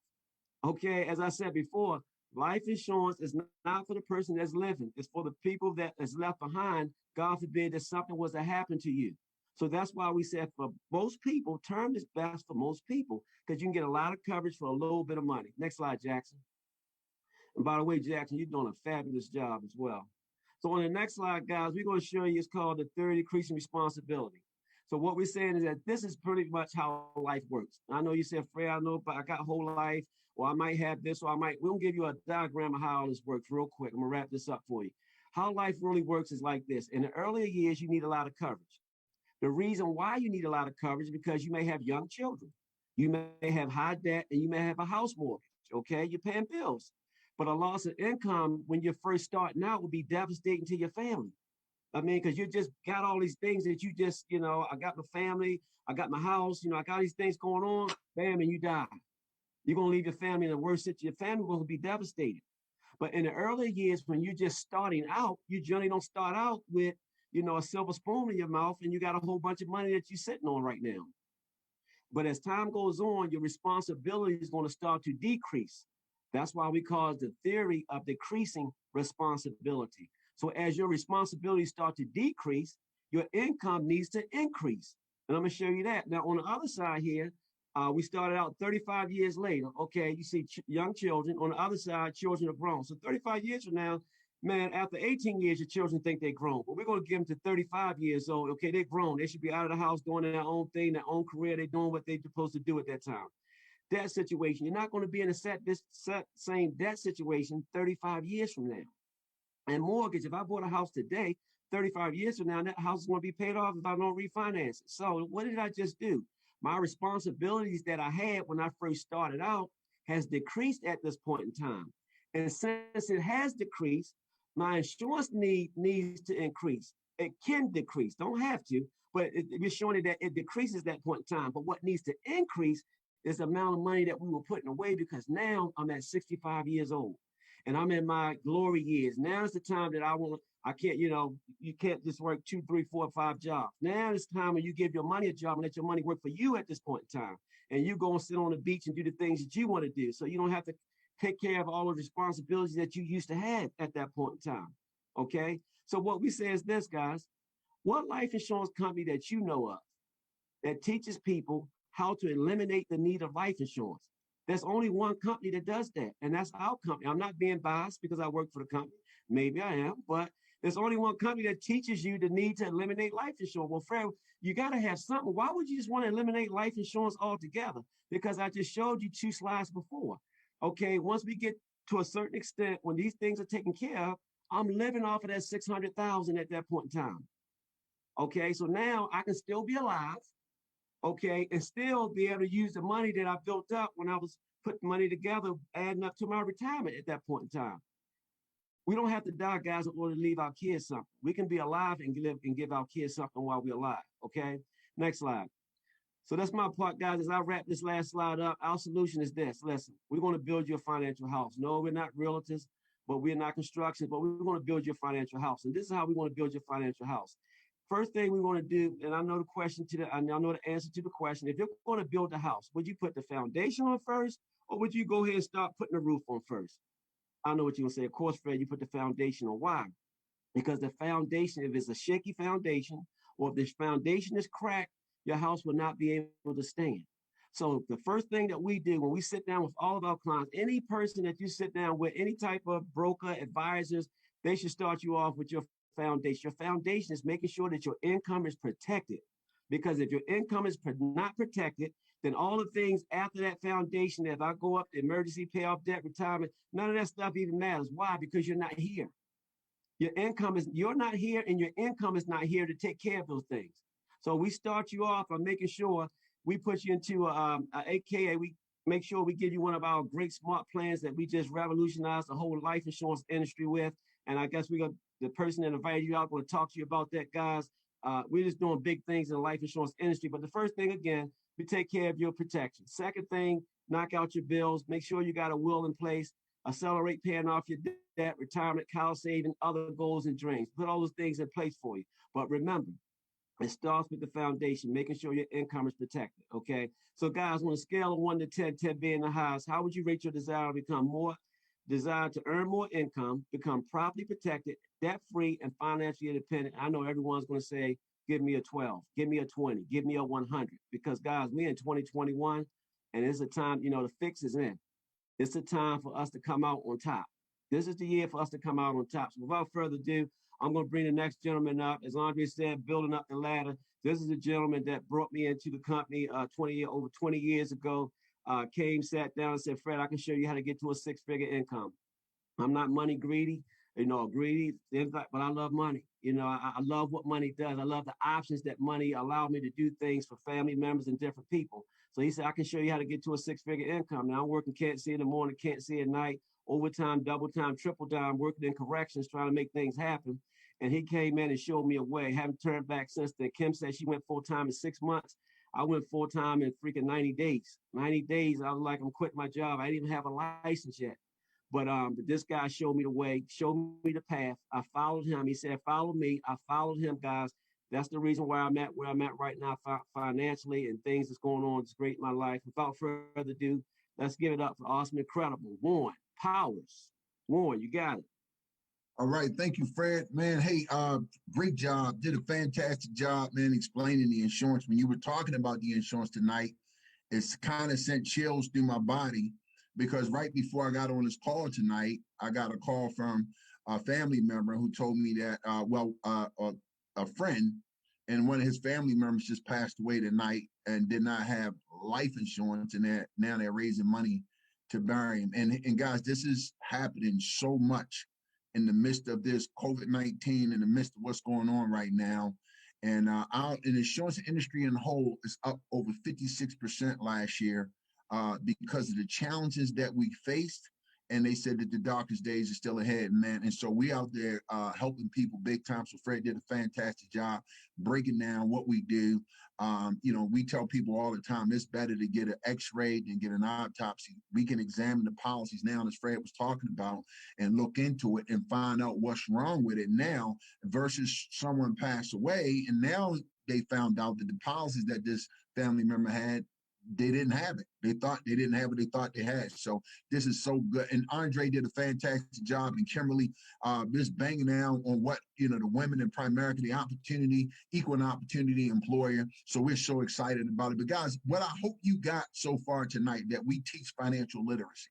D: Okay, as I said before, life insurance is not for the person that's living. It's for the people that is left behind. God forbid that something was to happen to you. So that's why we said for most people, term is best for most people because you can get a lot of coverage for a little bit of money. Next slide, Jackson. And by the way, Jackson, you're doing a fabulous job as well. So on the next slide, guys, we're going to show you, it's called the third decreasing responsibility. So what we're saying is that this is pretty much how life works. I know you said, Fred, I know, but I got whole life, or I might have this, or we'll give you a diagram of how this works real quick. I'm going to wrap this up for you. How life really works is like this. In the earlier years, you need a lot of coverage. The reason why you need a lot of coverage is because you may have young children. You may have high debt and you may have a house mortgage, okay? You're paying bills. But a loss of income when you're first starting out will be devastating to your family. I mean, because you just got all these things that you just, I got my family, I got my house, I got these things going on, bam, and you die. You're going to leave your family in the worst situation. Your family will be devastated. But in the early years, when you're just starting out, you generally don't start out with a silver spoon in your mouth and you got a whole bunch of money that you're sitting on right now. But as time goes on, your responsibility is going to start to decrease. That's why we call it the theory of decreasing responsibility. So as your responsibilities start to decrease, your income needs to increase. And I'm going to show you that. Now, on the other side here, we started out 35 years later. Okay, you see young children. On the other side, children are grown. So 35 years from now, man, after 18 years, your children think they're grown. But we're going to give them to 35 years old. Okay, they're grown. They should be out of the house doing their own thing, their own career. They're doing what they're supposed to do at that time. Debt situation, you're not going to be in this same debt situation 35 years from now. And mortgage, if I bought a house today, 35 years from now, that house is going to be paid off if I don't refinance it. So what did I just do? My responsibilities that I had when I first started out has decreased at this point in time. And since it has decreased, my insurance needs to increase. It can decrease, don't have to, but we're showing that it decreases that point in time. But what needs to increase is the amount of money that we were putting away because now I'm at 65 years old and I'm in my glory years. Now is the time that I can't, you can't just work 2, 3, 4, 5 jobs. Now it's time when you give your money a job and let your money work for you at this point in time. And you go and sit on the beach and do the things that you want to do. So you don't have to take care of all the responsibilities that you used to have at that point in time. Okay. So what we say is this, guys, what life insurance company that you know of that teaches people how to eliminate the need of life insurance? There's only one company that does that, and that's our company. I'm not being biased because I work for the company. Maybe I am, but there's only one company that teaches you the need to eliminate life insurance. Well, Fred, you got to have something. Why would you just want to eliminate life insurance altogether? Because I just showed you 2 slides before. Okay, once we get to a certain extent, when these things are taken care of, I'm living off of that 600,000 at that point in time. Okay, so now I can still be alive, okay, and still be able to use the money that I built up when I was put money together, adding up to my retirement at that point in time. We don't have to die, guys, in order to leave our kids something. We can be alive and live and give our kids something while we're alive. Okay. Next slide. So that's my part, guys. As I wrap this last slide up, our solution is this. Listen, we're going to build your financial house. No, we're not realtors, but we're not construction, but we're going to build your financial house. And this is how we want to build your financial house. First thing we want to do, and I know the question to the, I know the answer to the question. If you're going to build a house, would you put the foundation on first, or would you go ahead and start putting the roof on first? I know what you're going to say. Of course, Fred, you put the foundation on. Why? Because the foundation, if it's a shaky foundation, or if this foundation is cracked, your house will not be able to stand. So the first thing that we do when we sit down with all of our clients, any person that you sit down with, any type of broker, advisors, they should start you off with your foundation. Your foundation is making sure that your income is protected. Because if your income is not protected, then all the things after that foundation, if I go up to emergency, pay off debt, retirement, none of that stuff even matters. Why? Because you're not here. Your income is, you're not here, and your income is not here to take care of those things. So we start you off by making sure we put you into AKA, we make sure we give you one of our great smart plans that we just revolutionized the whole life insurance industry with. And I guess the person that invited you out going to talk to you about that, guys. We're just doing big things in the life insurance industry. But the first thing, again, we take care of your protection. Second thing, knock out your bills. Make sure you got a will in place. Accelerate paying off your debt, retirement, college saving, other goals and dreams. Put all those things in place for you. But remember, it starts with the foundation, making sure your income is protected, okay? So guys, on a scale of 1 to 10, 10 being the highest, how would you rate your desire to earn more income, become properly protected, debt-free, and financially independent? I know everyone's gonna say, give me a 12, give me a 20, give me a 100. Because guys, we're in 2021, and it's a time, the fix is in. It's a time for us to come out on top. This is the year for us to come out on top. So without further ado, I'm going to bring the next gentleman up. As Andre said, building up the ladder. This is a gentleman that brought me into the company over 20 years ago. Came, sat down and said, Fred, I can show you how to get to a 6-figure income. I'm not money greedy, but I love money. I love what money does. I love the options that money allow me to do things for family members and different people. So he said, I can show you how to get to a 6-figure income. Now I'm working, can't see in the morning, can't see at night, overtime, double time, triple time, working in corrections, trying to make things happen. And he came in and showed me a way. Haven't turned back since then. Kim said she went full time in 6 months. I went full time in freaking 90 days. 90 days, I was like, I'm quitting my job. I didn't even have a license yet. But this guy showed me the way, showed me the path. I followed him. He said, follow me. I followed him, guys. That's the reason why I'm at where I'm at right now financially, and things that's going on. It's great in my life. Without further ado, let's give it up for awesome, incredible Warren Powers. Warren, you got it.
A: All right, thank you, Fred. Man, hey, great job. Did a fantastic job, man, explaining the insurance. When you were talking about the insurance tonight, it's kind of sent chills through my body, because right before I got on this call tonight, I got a call from a family member who told me that, a friend and one of his family members just passed away tonight and did not have life insurance, and now they're raising money to bury him. And guys, this is happening so much in the midst of this COVID-19, in the midst of what's going on right now. And in the insurance industry in whole is up over 56% last year because of the challenges that we faced. And they said that the darkest days are still ahead, man. And so we out there helping people big time. So Fred did a fantastic job breaking down what we do. We tell people all the time, it's better to get an x-ray than get an autopsy. We can examine the policies now, as Fred was talking about, and look into it and find out what's wrong with it now versus someone passed away. And now they found out that the policies that this family member had, they didn't have it. They thought they didn't have it. They thought they had. So this is so good. And Andre did a fantastic job. And Kimberly, just banging down on what, the women and primarily the opportunity, equal opportunity employer. So we're so excited about it. But guys, what I hope you got so far tonight, that we teach financial literacy.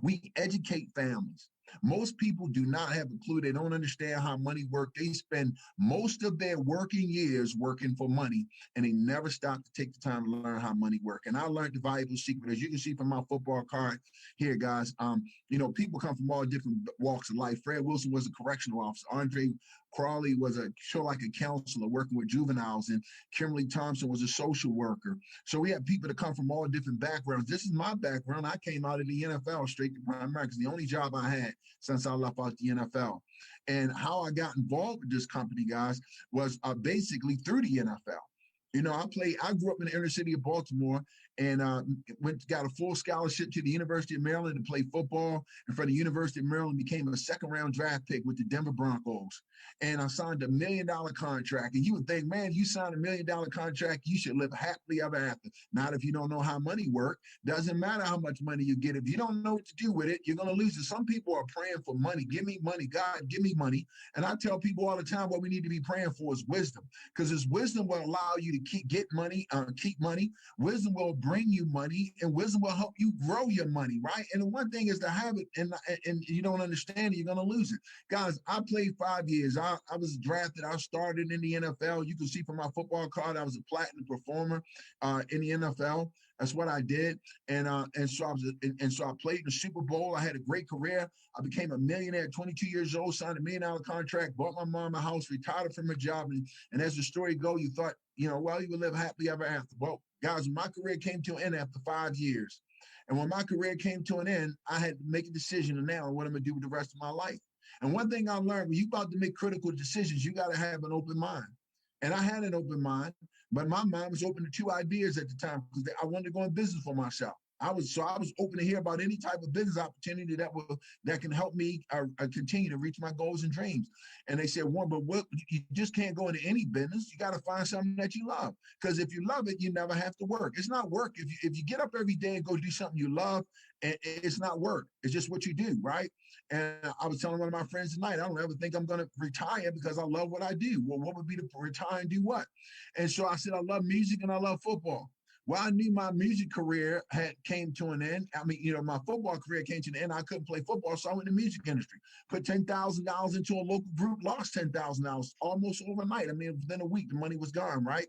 A: We educate families. Most people do not have a clue. They don't understand how money works. They spend most of their working years working for money, and they never stop to take the time to learn how money works. And I learned the valuable secret, as you can see from my football card here, guys. People come from all different walks of life. Fred Wilson was a correctional officer. Andre Crawley was a show like a counselor working with juveniles, and Kimberly Thompson was a social worker. So we have people that come from all different backgrounds. This is my background. I came out of the NFL straight to primary because the only job I had since I left out the NFL. And how I got involved with this company, guys, was basically through the NFL. I grew up in the inner city of Baltimore and got a full scholarship to the University of Maryland to play football. And from the University of Maryland, became a second-round draft pick with the Denver Broncos. And I signed $1 million contract. And you would think, man, you signed $1 million contract, you should live happily ever after. Not if you don't know how money works. Doesn't matter how much money you get. If you don't know what to do with it, you're going to lose it. Some people are praying for money. Give me money. God, give me money. And I tell people all the time what we need to be praying for is wisdom, because this wisdom will allow you to keep money. Wisdom will bring you money, and wisdom will help you grow your money, right? And the one thing is to have it, and you don't understand it, you're going to lose it. Guys, I played 5 years. I was drafted. I started in the NFL. You can see from my football card, I was a platinum performer in the NFL. That's what I did, and so I played in the Super Bowl. I had a great career. I became a millionaire at 22 years old, signed $1 million contract, bought my mom a house, retired from her job, and as the story goes, you thought, you would live happily ever after. Well, guys, my career came to an end after 5 years, and when my career came to an end, I had to make a decision now on what I'm gonna do with the rest of my life. And one thing I learned, when you're about to make critical decisions, you got to have an open mind. And I had an open mind, but my mind was open to 2 ideas at the time because I wanted to go in business for myself. I was open to hear about any type of business opportunity that can help me continue to reach my goals and dreams. And they said, but you just can't go into any business. You got to find something that you love, because if you love it, you never have to work. It's not work. If you get up every day and go do something you love, and it's not work. It's just what you do, right? And I was telling one of my friends tonight, I don't ever think I'm going to retire because I love what I do. Well, what would be to retire and do what? And so I said, I love music and I love football. Well, I knew my music career came to an end. I mean, my football career came to an end. I couldn't play football, so I went to the music industry. Put $10,000 into a local group, lost $10,000 almost overnight. I mean, within a week, the money was gone, right?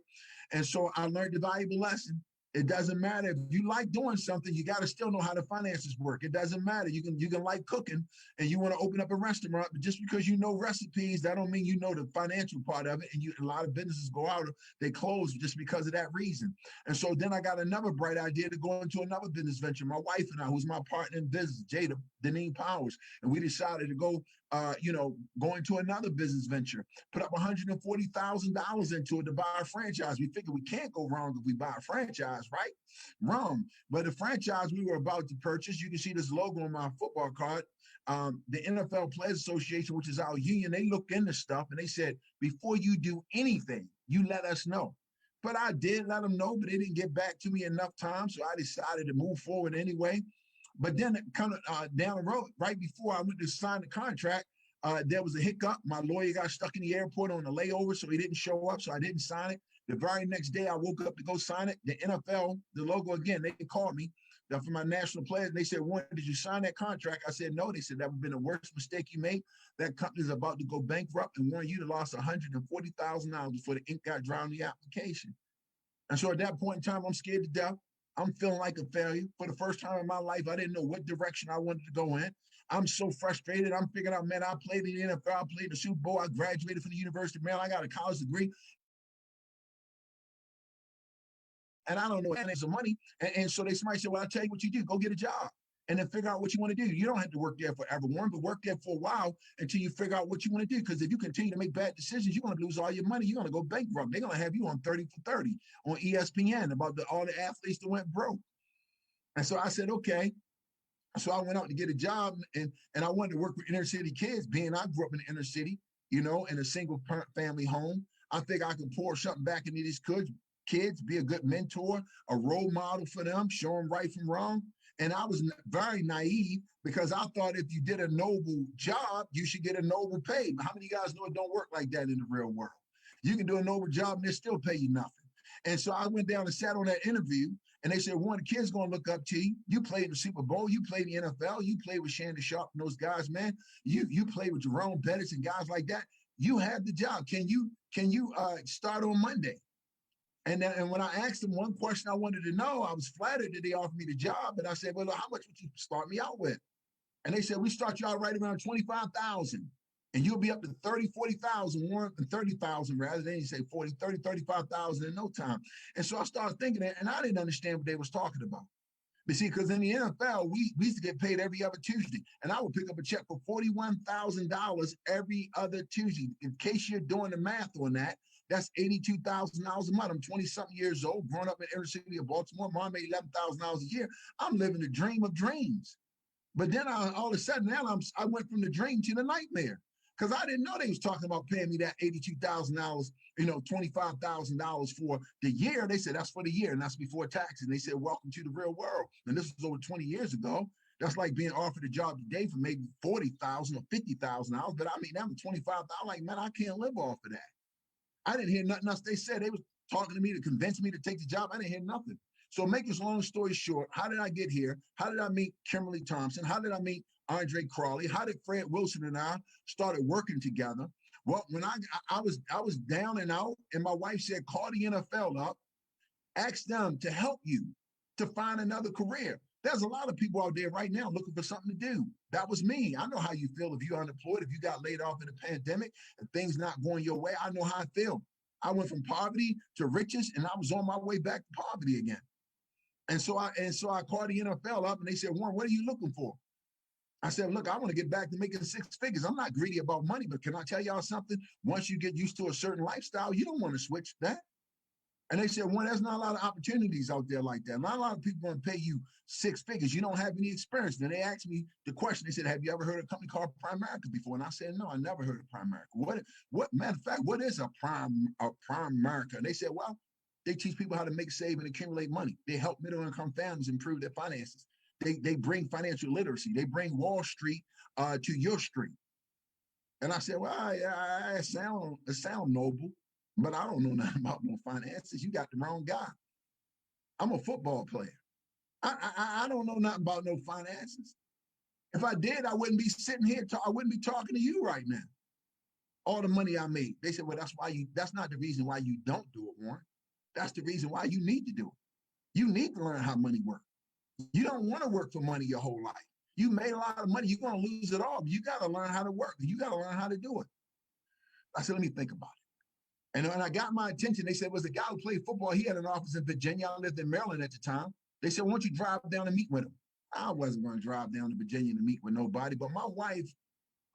A: And so I learned the valuable lesson. It doesn't matter if you like doing something, you got to still know how the finances work. It doesn't matter. You can like cooking and you want to open up a restaurant, but just because you know recipes, that don't mean you know the financial part of it. And a lot of businesses go out, they close just because of that reason. And so then I got another bright idea to go into another business venture. My wife and I, who's my partner in business, Jada Deneen Powers, and we decided to go into another business venture, put up $140,000 into it to buy a franchise. We figured we can't go wrong if we buy a franchise, right? Wrong. But the franchise we were about to purchase, you can see this logo on my football card. The NFL Players Association, which is our union, they looked into stuff and they said, before you do anything, you let us know. But I did let them know, but they didn't get back to me enough time. So I decided to move forward anyway. But then kind of down the road, right before I went to sign the contract, there was a hiccup. My lawyer got stuck in the airport on a layover, so he didn't show up, so I didn't sign it. The very next day, I woke up to go sign it. The NFL, the logo again, they called me for my national players. And they said, Warren, did you sign that contract? I said, no. They said, that would have been the worst mistake you made. That company is about to go bankrupt, and Warren, you'd have lost $140,000 before the ink got dry on the application. And so at that point in time, I'm scared to death. I'm feeling like a failure. For the first time in my life, I didn't know what direction I wanted to go in. I'm so frustrated. I'm figuring out, man, I played in the NFL, I played the Super Bowl, I graduated from the University of Maryland, I got a college degree. And I don't know what some money. And so somebody said, well, I'll tell you what you do. Go get a job and then figure out what you want to do. You don't have to work there forever, Warren, but work there for a while until you figure out what you want to do. Because if you continue to make bad decisions, you're going to lose all your money. You're going to go bankrupt. They're going to have you on 30 for 30 on ESPN about all the athletes that went broke. And so I said, okay. So I went out to get a job, and I wanted to work with inner city kids, being I grew up in the inner city, in a single family home. I think I could pour something back into these kids, be a good mentor, a role model for them, show them right from wrong. And I was very naive because I thought if you did a noble job, you should get a noble pay. But how many of you guys know it don't work like that in the real world? You can do a noble job and they still pay you nothing. And so I went down and sat on that interview, and they said, one, the kid's gonna look up to you. You played in the Super Bowl, you played in the NFL, you played with Shannon Sharp and those guys, man. You played with Jerome Bettis and guys like that. You have the job. Can you start on Monday? And when I asked them one question I wanted to know, I was flattered that they offered me the job. And I said, well, how much would you start me out with? And they said, we start you out right around 25,000. And you'll be up to 30, 40,000, more than 30,000 rather than you say 40, 30, 35,000 in no time. And so I started thinking that, and I didn't understand what they was talking about. But see, because in the NFL, we used to get paid every other Tuesday. And I would pick up a check for $41,000 every other Tuesday. In case you're doing the math on that, that's $82,000 a month. I'm 20-something years old, growing up in the inner city of Baltimore. Mom made $11,000 a year. I'm living the dream of dreams. But then all of a sudden, now I went from the dream to the nightmare. Because I didn't know they was talking about paying me that $82,000, $25,000 for the year. They said that's for the year, and that's before taxes. And they said, welcome to the real world. And this was over 20 years ago. That's like being offered a job today for maybe $40,000 or $50,000. But I mean, that was $25,000. Like, man, I can't live off of that. I didn't hear nothing else they said. They was talking to me to convince me to take the job. I didn't hear nothing. So make this long story short, how did I get here? How did I meet Kimberly Thompson? How did I meet Andre Crawley? How did Fred Wilson and I started working together? Well, when I was down and out, and my wife said, call the NFL up, ask them to help you to find another career. There's a lot of people out there right now looking for something to do. That was me. I know how you feel if you're unemployed, if you got laid off in the pandemic and things not going your way. I know how I feel. I went from poverty to riches, and I was on my way back to poverty again. And so I called the NFL up, and they said, Warren, what are you looking for? I said, look, I want to get back to making six figures. I'm not greedy about money, but can I tell y'all something? Once you get used to a certain lifestyle, you don't want to switch that. And they said, well, there's not a lot of opportunities out there like that. Not a lot of people want to pay you six figures. You don't have any experience. Then they asked me the question. They said, have you ever heard of a company called Primerica before? And I said, no, I never heard of Primerica. Matter of fact, what is a Primerica? And they said, well, they teach people how to make, save, and accumulate money. They help middle-income families improve their finances. They bring financial literacy. They bring Wall Street to your street. And I said, well, it sound noble, but I don't know nothing about no finances. You got the wrong guy. I'm a football player. I don't know nothing about no finances. If I did, I wouldn't be sitting here. I wouldn't be talking to you right now. All the money I made. They said, well, that's not the reason why you don't do it, Warren. That's the reason why you need to do it. You need to learn how money works. You don't want to work for money your whole life. You made a lot of money. You're going to lose it all. But you got to learn how to work. You got to learn how to do it. I said, let me think about it. And when I got my attention, they said, was the guy who played football. He had an office in Virginia. I lived in Maryland at the time. They said, why don't you drive down and meet with him? I wasn't going to drive down to Virginia to meet with nobody. But my wife,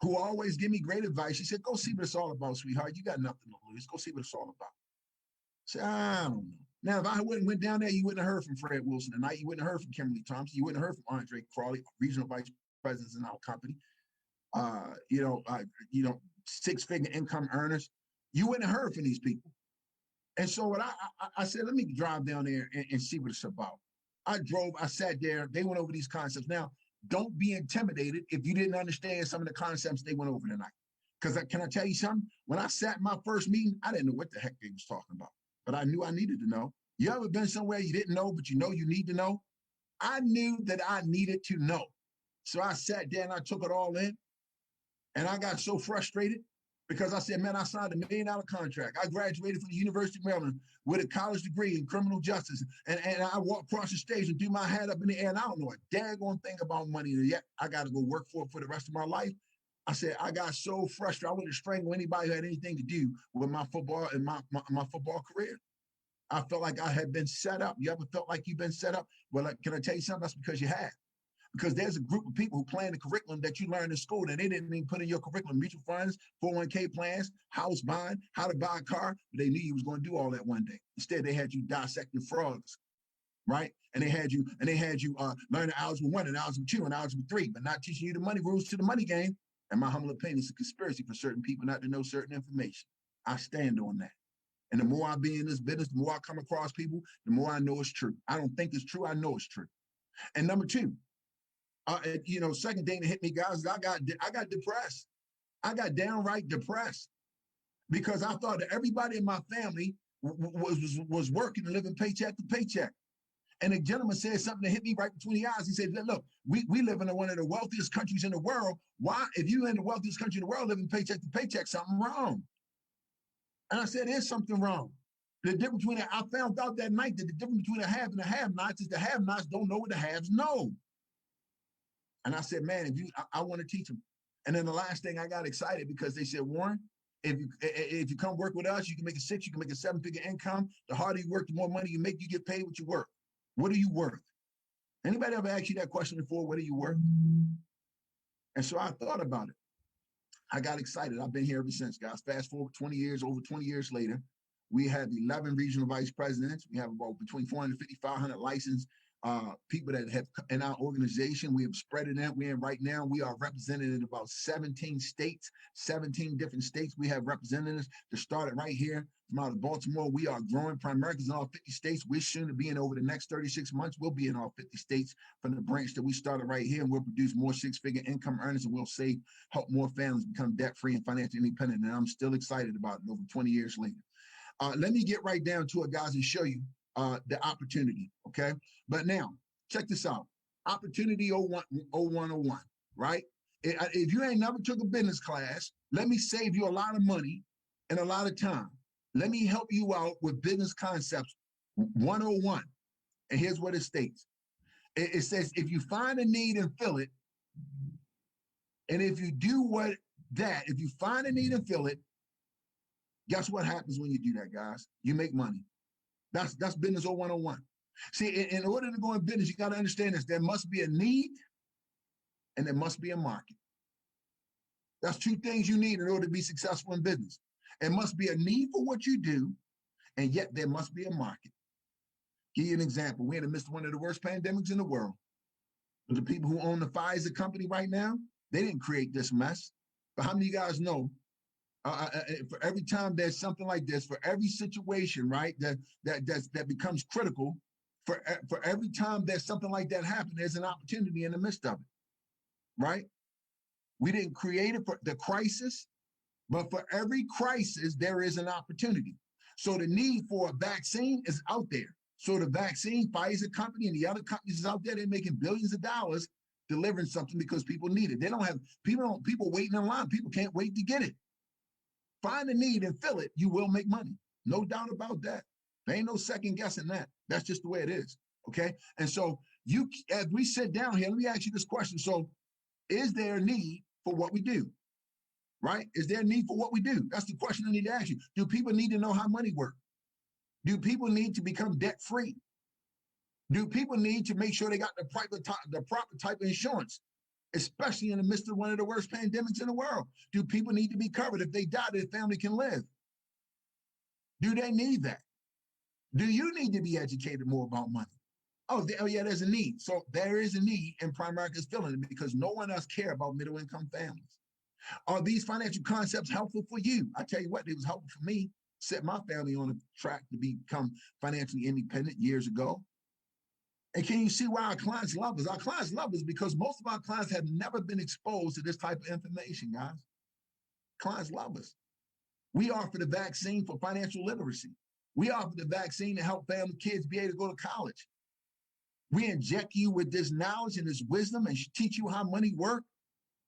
A: who always give me great advice, she said, go see what it's all about, sweetheart. You got nothing to lose. Go see what it's all about. I said, I don't know. Now, if I went down there, you wouldn't have heard from Fred Wilson tonight. You wouldn't have heard from Kimberly Thompson. You wouldn't have heard from Andre Crawley, regional vice presidents in our company. Six-figure income earners. You wouldn't have heard from these people. And so what I said, let me drive down there and see what it's about. I sat there. They went over these concepts. Now, don't be intimidated if you didn't understand some of the concepts they went over tonight. Because can I tell you something? When I sat in my first meeting, I didn't know what the heck they was talking about. But I knew I needed to know. You ever been somewhere you didn't know, but you know you need to know? I knew that I needed to know. So I sat there and I took it all in. And I got so frustrated because I said, man, I signed $1 million contract. I graduated from the University of Maryland with a college degree in criminal justice. And I walked across the stage and threw my hat up in the air. And I don't know a daggone thing about money yet. I got to go work for it for the rest of my life. I said, I got so frustrated. I wanted to strangle anybody who had anything to do with my football and my football career. I felt like I had been set up. You ever felt like you've been set up? Well, can I tell you something? That's because you have. Because there's a group of people who plan the curriculum that you learned in school and they didn't even put in your curriculum. Mutual funds, 401k plans, house buying, how to buy a car. But they knew you was going to do all that one day. Instead, they had you dissecting frogs, right? And they had you learn algebra 1 and algebra 2 and algebra 3, but not teaching you the money rules to the money game. In my humble opinion, it's a conspiracy for certain people not to know certain information. I stand on that. And the more I be in this business, the more I come across people, the more I know it's true. I don't think it's true. I know it's true. And number two, second thing that hit me, guys, is I got depressed. I got downright depressed because I thought that everybody in my family was working and living paycheck to paycheck. And the gentleman said something that hit me right between the eyes. He said, look, we live in one of the wealthiest countries in the world. Why, if you in the wealthiest country in the world living paycheck to paycheck, something wrong. And I said, there's something wrong. The difference between I found out that night that the difference between the have and the have-nots is the have-nots don't know what the haves know. And I said, man, I want to teach them. And then the last thing, I got excited because they said, Warren, if you come work with us, you can make a 6, you can make a 7-figure income. The harder you work, the more money you make, you get paid what you work. What are you worth? Anybody ever asked you that question before? What are you worth? And so I thought about it. I got excited. I've been here ever since, guys. Fast forward 20 years, over 20 years later, we have 11 regional vice presidents. We have about between 450, 500 licensed people that have in our organization. We have spread it out. Right now, we are represented in about 17 states, 17 different states. We have representatives that started right here from out of Baltimore. We are growing primarily in all 50 states. We're soon to be in over the next 36 months. We'll be in all 50 states from the branch that we started right here, and we'll produce more 6-figure income earners, and we'll help more families become debt-free and financially independent. And I'm still excited about it over 20 years later. Let me get right down to it, guys, and show you the opportunity, okay? But now, check this out. Opportunity 0101, right? If you ain't never took a business class, let me save you a lot of money and a lot of time. Let me help you out with business concepts 101. And here's what it states. It says, if you find a need and fill it, and if you do if you find a need and fill it, guess what happens when you do that, guys? You make money. That's business 0101. See, in order to go in business, you got to understand this. There must be a need and there must be a market. That's 2 things you need in order to be successful in business. There must be a need for what you do, and yet there must be a market. Give you an example. We're in the midst of one of the worst pandemics in the world. But the people who own the Pfizer company right now, they didn't create this mess. But how many of you guys know for every time there's something like this, for every situation, right, that becomes critical, for every time there's something like that happen, there's an opportunity in the midst of it, right? We didn't create it for the crisis, but for every crisis, there is an opportunity. So the need for a vaccine is out there. So the vaccine, Pfizer company and the other companies is out there, they're making billions of dollars delivering something because people need it. They don't have, people waiting in line. People can't wait to get it. Find a need and fill it, you will make money. No doubt about that. There ain't no second guessing that. That's just the way it is, okay? And so as we sit down here, let me ask you this question. So is there a need for what we do, right? Is there a need for what we do? That's the question I need to ask you. Do people need to know how money works? Do people need to become debt-free? Do people need to make sure they got the proper type of insurance, especially in the midst of one of the worst pandemics in the world? Do people need to be covered? If they die, their family can live. Do they need that? Do you need to be educated more about money? Oh yeah, there's a need. So there is a need, and Primerica is filling it because no one else cares about middle-income families. Are these financial concepts helpful for you? I tell you what, it was helpful for me. Set my family on a track to become financially independent years ago. And can you see why our clients love us? Our clients love us because most of our clients have never been exposed to this type of information, guys. Clients love us. We offer the vaccine for financial literacy. We offer the vaccine to help family kids be able to go to college. We inject you with this knowledge and this wisdom and teach you how money works.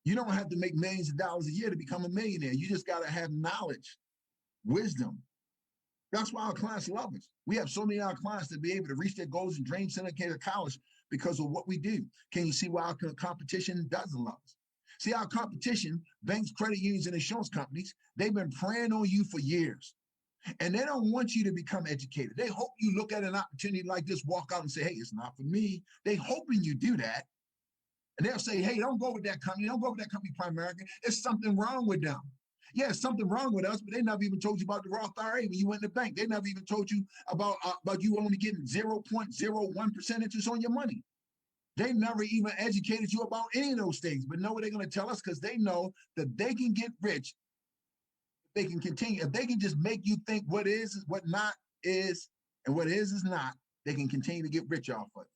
A: You don't have to make millions of dollars a year to become a millionaire. You just got to have knowledge, wisdom. That's why our clients love us. We have so many of our clients to be able to reach their goals and dreams, syndicate of college because of what we do. Can you see why our competition doesn't love us? See, our competition, banks, credit unions, and insurance companies, they've been preying on you for years. And they don't want you to become educated. They hope you look at an opportunity like this, walk out and say, hey, it's not for me. They hoping you do that. And they'll say, hey, don't go with that company. Don't go with that company, Primerica. There's something wrong with them. Yeah, there's something wrong with us, but they never even told you about the Roth IRA when you went to the bank. They never even told you about you only getting 0.01% interest on your money. They never even educated you about any of those things. But know what they're going to tell us because they know that they can get rich. They can continue. If they can just make you think what is what not is, and what is not, they can continue to get rich off of it.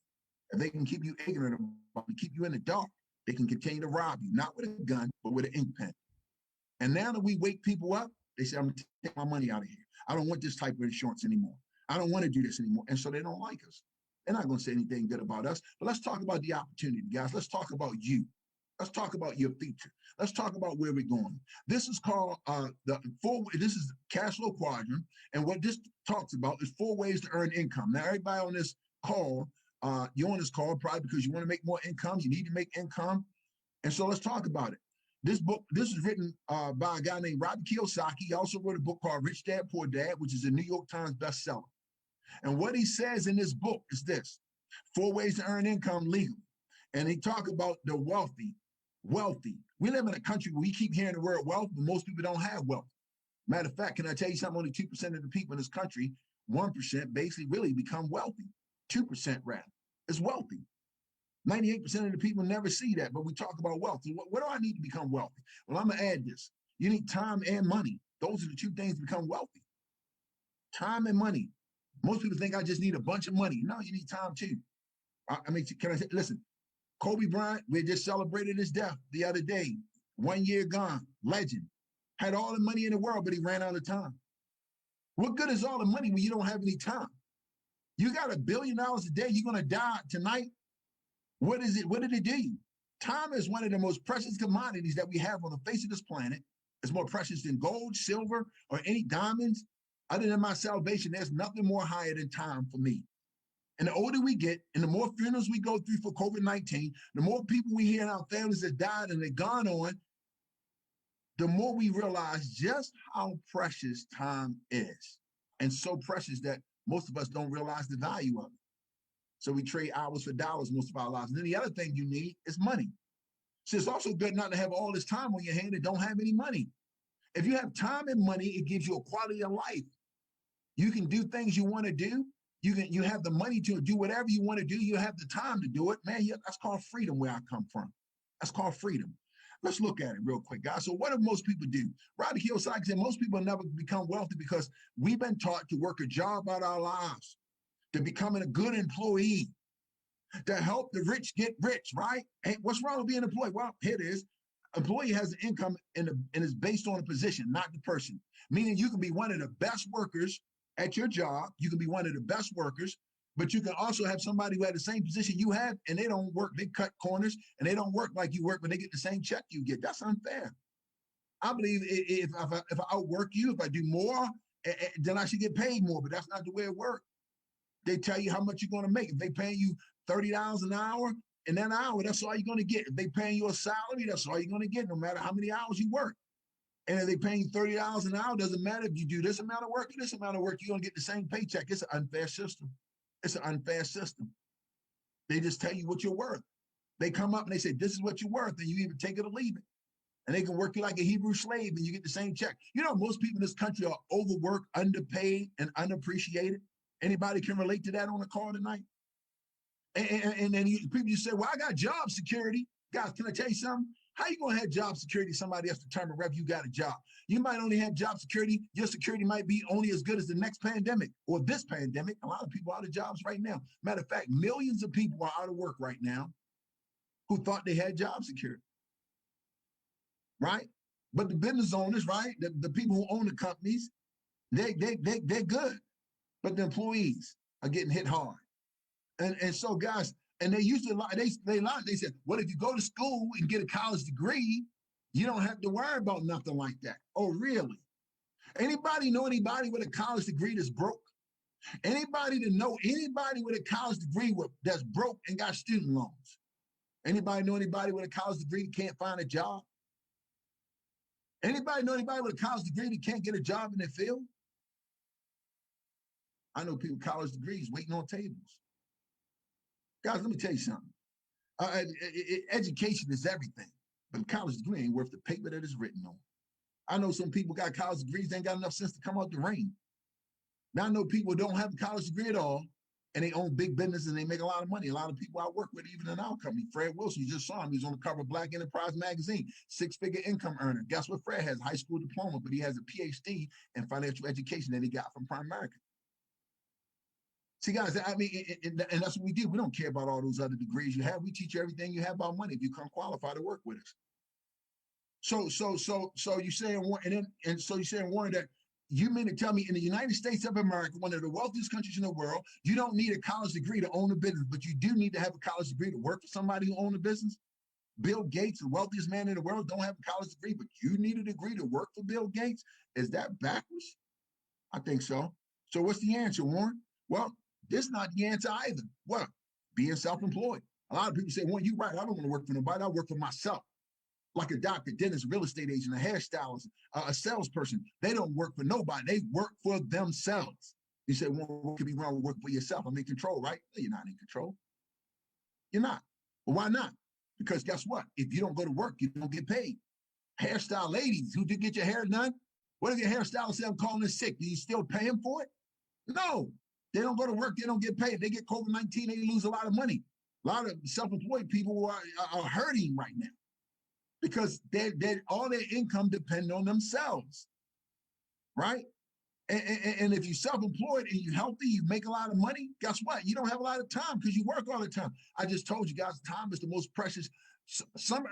A: If they can keep you ignorant about it, keep you in the dark, they can continue to rob you, not with a gun, but with an ink pen. And now that we wake people up, they say, I'm going to take my money out of here. I don't want this type of insurance anymore. I don't want to do this anymore. And so they don't like us. They're not going to say anything good about us. But let's talk about the opportunity, guys. Let's talk about you. Let's talk about your future. Let's talk about where we're going. This is called this is cash flow quadrant. And what this talks about is 4 ways to earn income. Now, everybody on this call, you're on this call probably because you want to make more income. You need to make income. And so let's talk about it. This book, this is written by a guy named Robert Kiyosaki. He also wrote a book called Rich Dad, Poor Dad, which is a New York Times bestseller. And what he says in this book is this: 4 ways to earn income legally. And he talk about the wealthy. We live in a country where we keep hearing the word wealth, but most people don't have wealth. Matter of fact, can I tell you something? Only 2% of the people in this country, 1% basically really become wealthy. 2% rather is wealthy. 98% of the people never see that, but we talk about wealth. So what do I need to become wealthy? Well, I'm gonna add this. You need time and money. Those are the 2 things to become wealthy. Time and money. Most people think I just need a bunch of money. No, you need time too. I mean, can I say, listen, Kobe Bryant, we just celebrated his death the other day. 1 year gone, legend. Had all the money in the world, but he ran out of time. What good is all the money when you don't have any time? You got $1 billion a day, you're gonna die tonight. What is it? What did it do you? Time is one of the most precious commodities that we have on the face of this planet. It's more precious than gold, silver, or any diamonds. Other than my salvation, there's nothing more higher than time for me. And the older we get, and the more funerals we go through for COVID-19, the more people we hear in our families that died and they're gone on, the more we realize just how precious time is. And so precious that most of us don't realize the value of it. So we trade hours for dollars most of our lives. And then the other thing you need is money. So it's also good not to have all this time on your hand and don't have any money. If you have time and money, it gives you a quality of life. You can do things you want to do. You have the money to do whatever you want to do. You have the time to do it. Man, that's called freedom where I come from. That's called freedom. Let's look at it real quick, guys. So what do most people do? Robert Kiyosaki said most people never become wealthy because we've been taught to work a job out our lives, to becoming a good employee, to help the rich get rich, right? Hey, what's wrong with being an employee? Well, here it is. Employee has an income and is based on a position, not the person. Meaning you can be one of the best workers at your job. You can be one of the best workers, but you can also have somebody who had the same position you have and they don't work. They cut corners and they don't work like you work, but they get the same check you get. That's unfair. I believe if I outwork you, if I do more, then I should get paid more, but that's not the way it works. They tell you how much you're going to make. If they paying you $30 an hour, in that hour, that's all you're going to get. If they paying you a salary, that's all you're going to get, no matter how many hours you work. And if they paying you $30 an hour, doesn't matter if you do this amount of work or this amount of work, you're going to get the same paycheck. It's an unfair system. It's an unfair system. They just tell you what you're worth. They come up and they say, this is what you're worth, and you either take it or leave it. And they can work you like a Hebrew slave and you get the same check. You know, most people in this country are overworked, underpaid, and unappreciated. Anybody can relate to that on the call tonight? And then people just say, well, I got job security. Guys, can I tell you something? How you gonna have job security if somebody else determine whether you got a job? You might only have job security. Your security might be only as good as the next pandemic or this pandemic. A lot of people are out of jobs right now. Matter of fact, millions of people are out of work right now who thought they had job security, right? But the business owners, right, the people who own the companies, they're good. But the employees are getting hit hard. And so, guys, and they used to lie. They said, well, if you go to school and get a college degree, you don't have to worry about nothing like that. Oh, really? Anybody know anybody with a college degree that's broke? Anybody know anybody with a college degree that's broke and got student loans? Anybody know anybody with a college degree that can't find a job? Anybody know anybody with a college degree that can't get a job in their field? I know people with college degrees waiting on tables. Guys, let me tell you something. Education is everything, but a college degree ain't worth the paper that it's written on. I know some people got college degrees, they ain't got enough sense to come out the rain. Now I know people who don't have a college degree at all, and they own big business and they make a lot of money. A lot of people I work with, even in our company, Fred Wilson, you just saw him. He's on the cover of Black Enterprise magazine, 6-figure income earner. Guess what Fred has? High school diploma, but he has a PhD in financial education that he got from Primerica. See, guys, I mean, and that's what we do. We don't care about all those other degrees you have. We teach you everything you have about money if you come qualified to work with us. So you're saying, Warren, so you're saying, Warren, that You mean to tell me in the United States of America, one of the wealthiest countries in the world, you don't need a college degree to own a business, but you do need to have a college degree to work for somebody who owns a business? Bill Gates, the wealthiest man in the world, don't have a college degree, but you need a degree to work for Bill Gates? Is that backwards? I think so. So what's the answer, Warren? Well, this is not the answer either. What? Being self-employed. A lot of people say, well, you're right. I don't want to work for nobody. I work for myself. Like a doctor, dentist, real estate agent, a hairstylist, a salesperson. They don't work for nobody. They work for themselves. You say, well, what could be wrong with working for yourself? I'm in control, right? No, you're not in control. You're not. Well, why not? Because guess what? If you don't go to work, you don't get paid. Hairstyle ladies who did get your hair done, what if your hairstylist said, I'm calling in sick? Do you still pay them for it? No. They don't go to work. They don't get paid. They get COVID-19. They lose a lot of money. A lot of self-employed people are hurting right now because all their income depends on themselves, right? And if you're self-employed and you're healthy, you make a lot of money, guess what? You don't have a lot of time because you work all the time. I just told you guys, time is the most precious.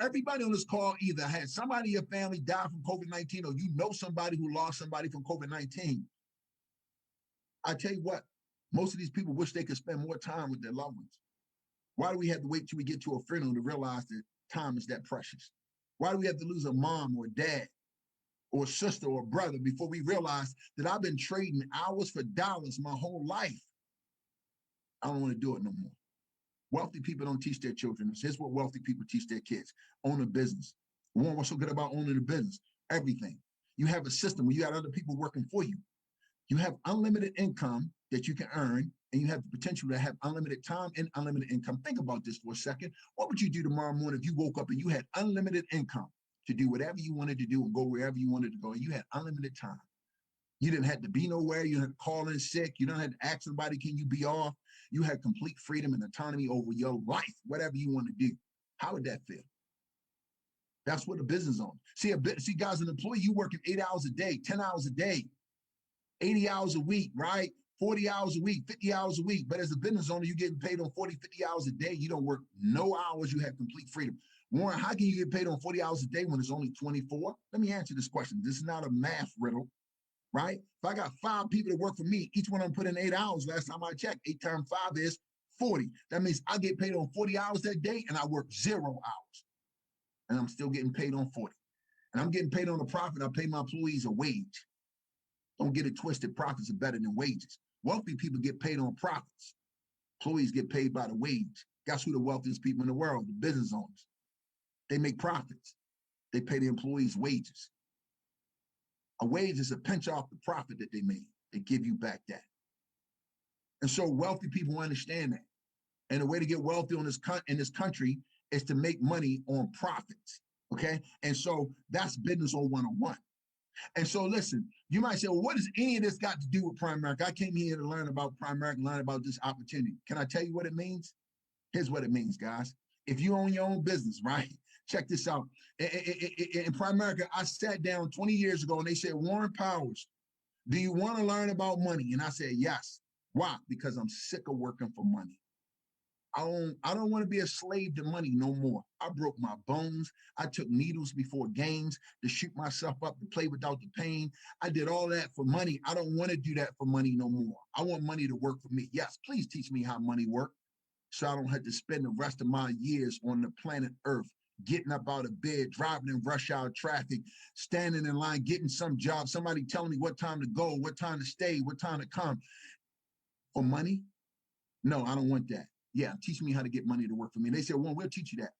A: Everybody on this call either had somebody in your family die from COVID-19 or you know somebody who lost somebody from COVID-19. I tell you what, most of these people wish they could spend more time with their loved ones. Why do we have to wait till we get to a funeral to realize that time is that precious? Why do we have to lose a mom or a dad or a sister or a brother before we realize that I've been trading hours for dollars my whole life? I don't want to do it no more. Wealthy people don't teach their children this. Here's what wealthy people teach their kids. Own a business. What's so good about owning a business? Everything. You have a system where you got other people working for you. You have unlimited income that you can earn, and you have the potential to have unlimited time and unlimited income. Think about this for a second. What would you do tomorrow morning if you woke up and you had unlimited income to do whatever you wanted to do and go wherever you wanted to go, and you had unlimited time? You didn't have to be nowhere. You didn't have to call in sick. You don't have to ask somebody, can you be off? You had complete freedom and autonomy over your life, whatever you want to do. How would that feel? That's what a business owner. See, guys, an employee, you working 8 hours a day, 10 hours a day, 80 hours a week, right? 40 hours a week, 50 hours a week. But as a business owner, you're getting paid on 40, 50 hours a day. You don't work no hours. You have complete freedom. Warren, how can you get paid on 40 hours a day when it's only 24? Let me answer this question. This is not a math riddle, right? If I got 5 people that work for me, each one of them put in 8 hours. Last time I checked, 8 times 5 is 40. That means I get paid on 40 hours that day and I work 0 hours. And I'm still getting paid on 40. And I'm getting paid on the profit. I pay my employees a wage. Don't get it twisted. Profits are better than wages. Wealthy people get paid on profits. Employees get paid by the wage. Guess who the wealthiest people in the world? The business owners. They make profits. They pay the employees wages. A wage is a pinch off the profit that they made. They give you back that. And so wealthy people understand that. And the way to get wealthy in this country is to make money on profits. Okay? And so that's business 101. And so listen, you might say, well, what does any of this got to do with Primerica? I came here to learn about Primerica, learn about this opportunity. Can I tell you what it means? Here's what it means, guys. If you own your own business, right? Check this out. In Primerica, I sat down 20 years ago and they said, Warren Powers, do you want to learn about money? And I said, yes. Why? Because I'm sick of working for money. I don't want to be a slave to money no more. I broke my bones. I took needles before games to shoot myself up to play without the pain. I did all that for money. I don't want to do that for money no more. I want money to work for me. Yes, please teach me how money works so I don't have to spend the rest of my years on the planet Earth getting up out of bed, driving in rush hour traffic, standing in line, getting some job, somebody telling me what time to go, what time to stay, what time to come. For money? No, I don't want that. Yeah, teach me how to get money to work for me. And they said, Warren, we'll teach you that.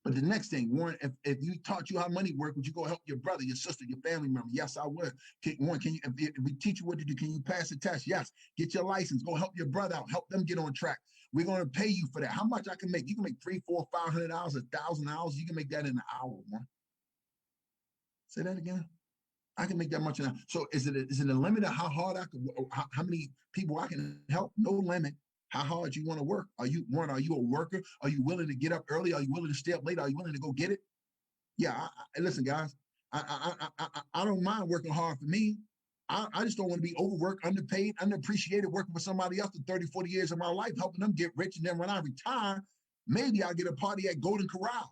A: But the next thing, Warren, if you taught you how money works, would you go help your brother, your sister, your family member? Yes, I would. Warren, if we teach you what to do, can you pass the test? Yes. Get your license. Go help your brother out. Help them get on track. We're going to pay you for that. How much I can make? You can make $300, $400, $500, $1,000. You can make that in an hour, Warren. Say that again. I can make that much an hour. So is it a limit of how hard I can, how many people I can help? No limit. How hard you want to work? Are you a worker? Are you willing to get up early? Are you willing to stay up late? Are you willing to go get it? Yeah, listen, guys, I don't mind working hard for me. I just don't want to be overworked, underpaid, underappreciated, working for somebody else for 30, 40 years of my life, helping them get rich. And then when I retire, maybe I'll get a party at Golden Corral.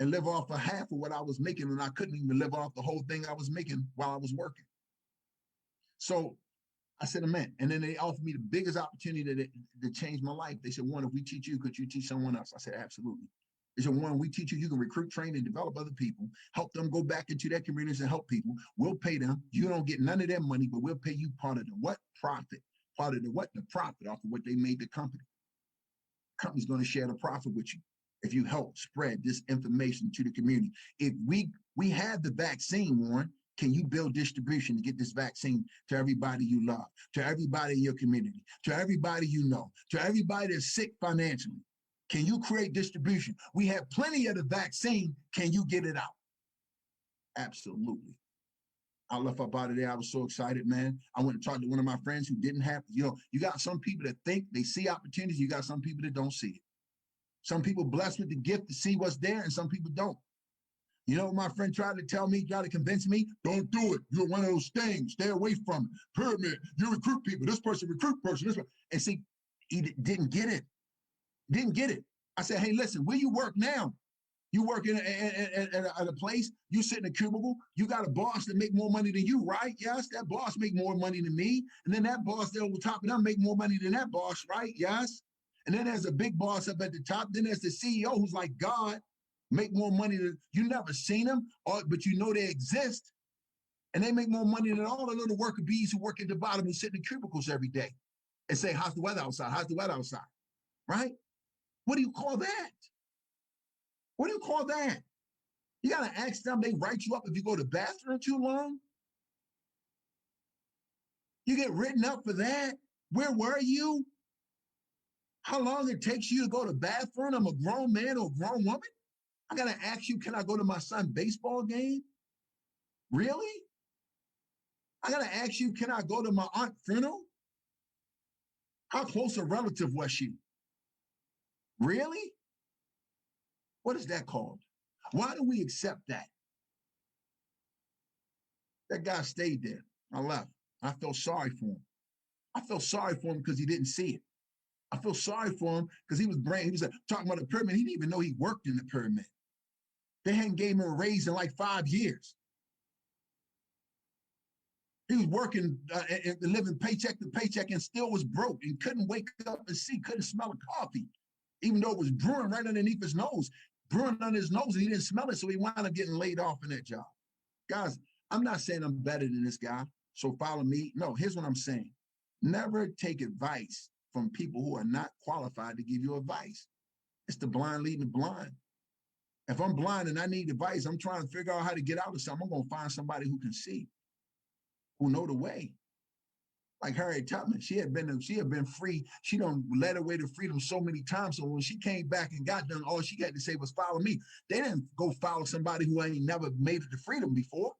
A: and live off of half of what I was making, and I couldn't even live off the whole thing I was making while I was working. So I said, amen. And then they offered me the biggest opportunity to change my life. They said, Warren, if we teach you, could you teach someone else? I said, absolutely. They said, Warren, we teach you, you can recruit, train, and develop other people, help them go back into their communities and help people. We'll pay them. You don't get none of their money, but we'll pay you part of the what? Profit. Part of the what? The profit off of what they made the company. Company's going to share the profit with you if you help spread this information to the community. If we have the vaccine, Warren, can you build distribution to get this vaccine to everybody you love, to everybody in your community, to everybody you know, to everybody that's sick financially? Can you create distribution? We have plenty of the vaccine. Can you get it out? Absolutely. I left up out of there. I was so excited, man. I went and talked to one of my friends who didn't have, you got some people that think they see opportunities. You got some people that don't see it. Some people blessed with the gift to see what's there, and some people don't. You know, my friend tried to tell me, tried to convince me, don't do it. You're one of those things. Stay away from it. Pyramid. You recruit people. This person recruit person. This person. And see, he didn't get it. Didn't get it. I said, hey, listen, where you work now? You work in at a place, you sit in a cubicle, you got a boss that make more money than you, right? Yes, that boss make more money than me. And then that boss there over top of them make more money than that boss, right? Yes. And then there's a big boss up at the top. Then there's the CEO who's like God, make more money than you never seen them, but you know they exist. And they make more money than all the little worker bees who work at the bottom and sit in cubicles every day and say, how's the weather outside? How's the weather outside? Right? What do you call that? What do you call that? You got to ask them, they write you up if you go to the bathroom too long. You get written up for that. Where were you? How long it takes you to go to the bathroom? I'm a grown man or a grown woman. I got to ask you, can I go to my son's baseball game? Really? I got to ask you, can I go to my aunt's funeral? How close a relative was she? Really? What is that called? Why do we accept that? That guy stayed there. I left. I felt sorry for him. I felt sorry for him because he didn't see it. I feel sorry for him because he was talking about the pyramid. He didn't even know he worked in the pyramid. They hadn't gave him a raise in like 5 years. He was working and living paycheck to paycheck and still was broke and couldn't wake up and see, couldn't smell a coffee, even though it was brewing right underneath his nose, brewing under his nose, and he didn't smell it, so he wound up getting laid off in that job. Guys, I'm not saying I'm better than this guy, so follow me. No, here's what I'm saying. Never take advice from people who are not qualified to give you advice. It's the blind leading the blind. If I'm blind and I need advice, I'm trying to figure out how to get out of something, I'm going to find somebody who can see, who know the way. Like Harriet Tubman, she had been free. She done led her way to freedom so many times. So when she came back and got done, all she had to say was follow me. They didn't go follow somebody who ain't never made it to freedom before.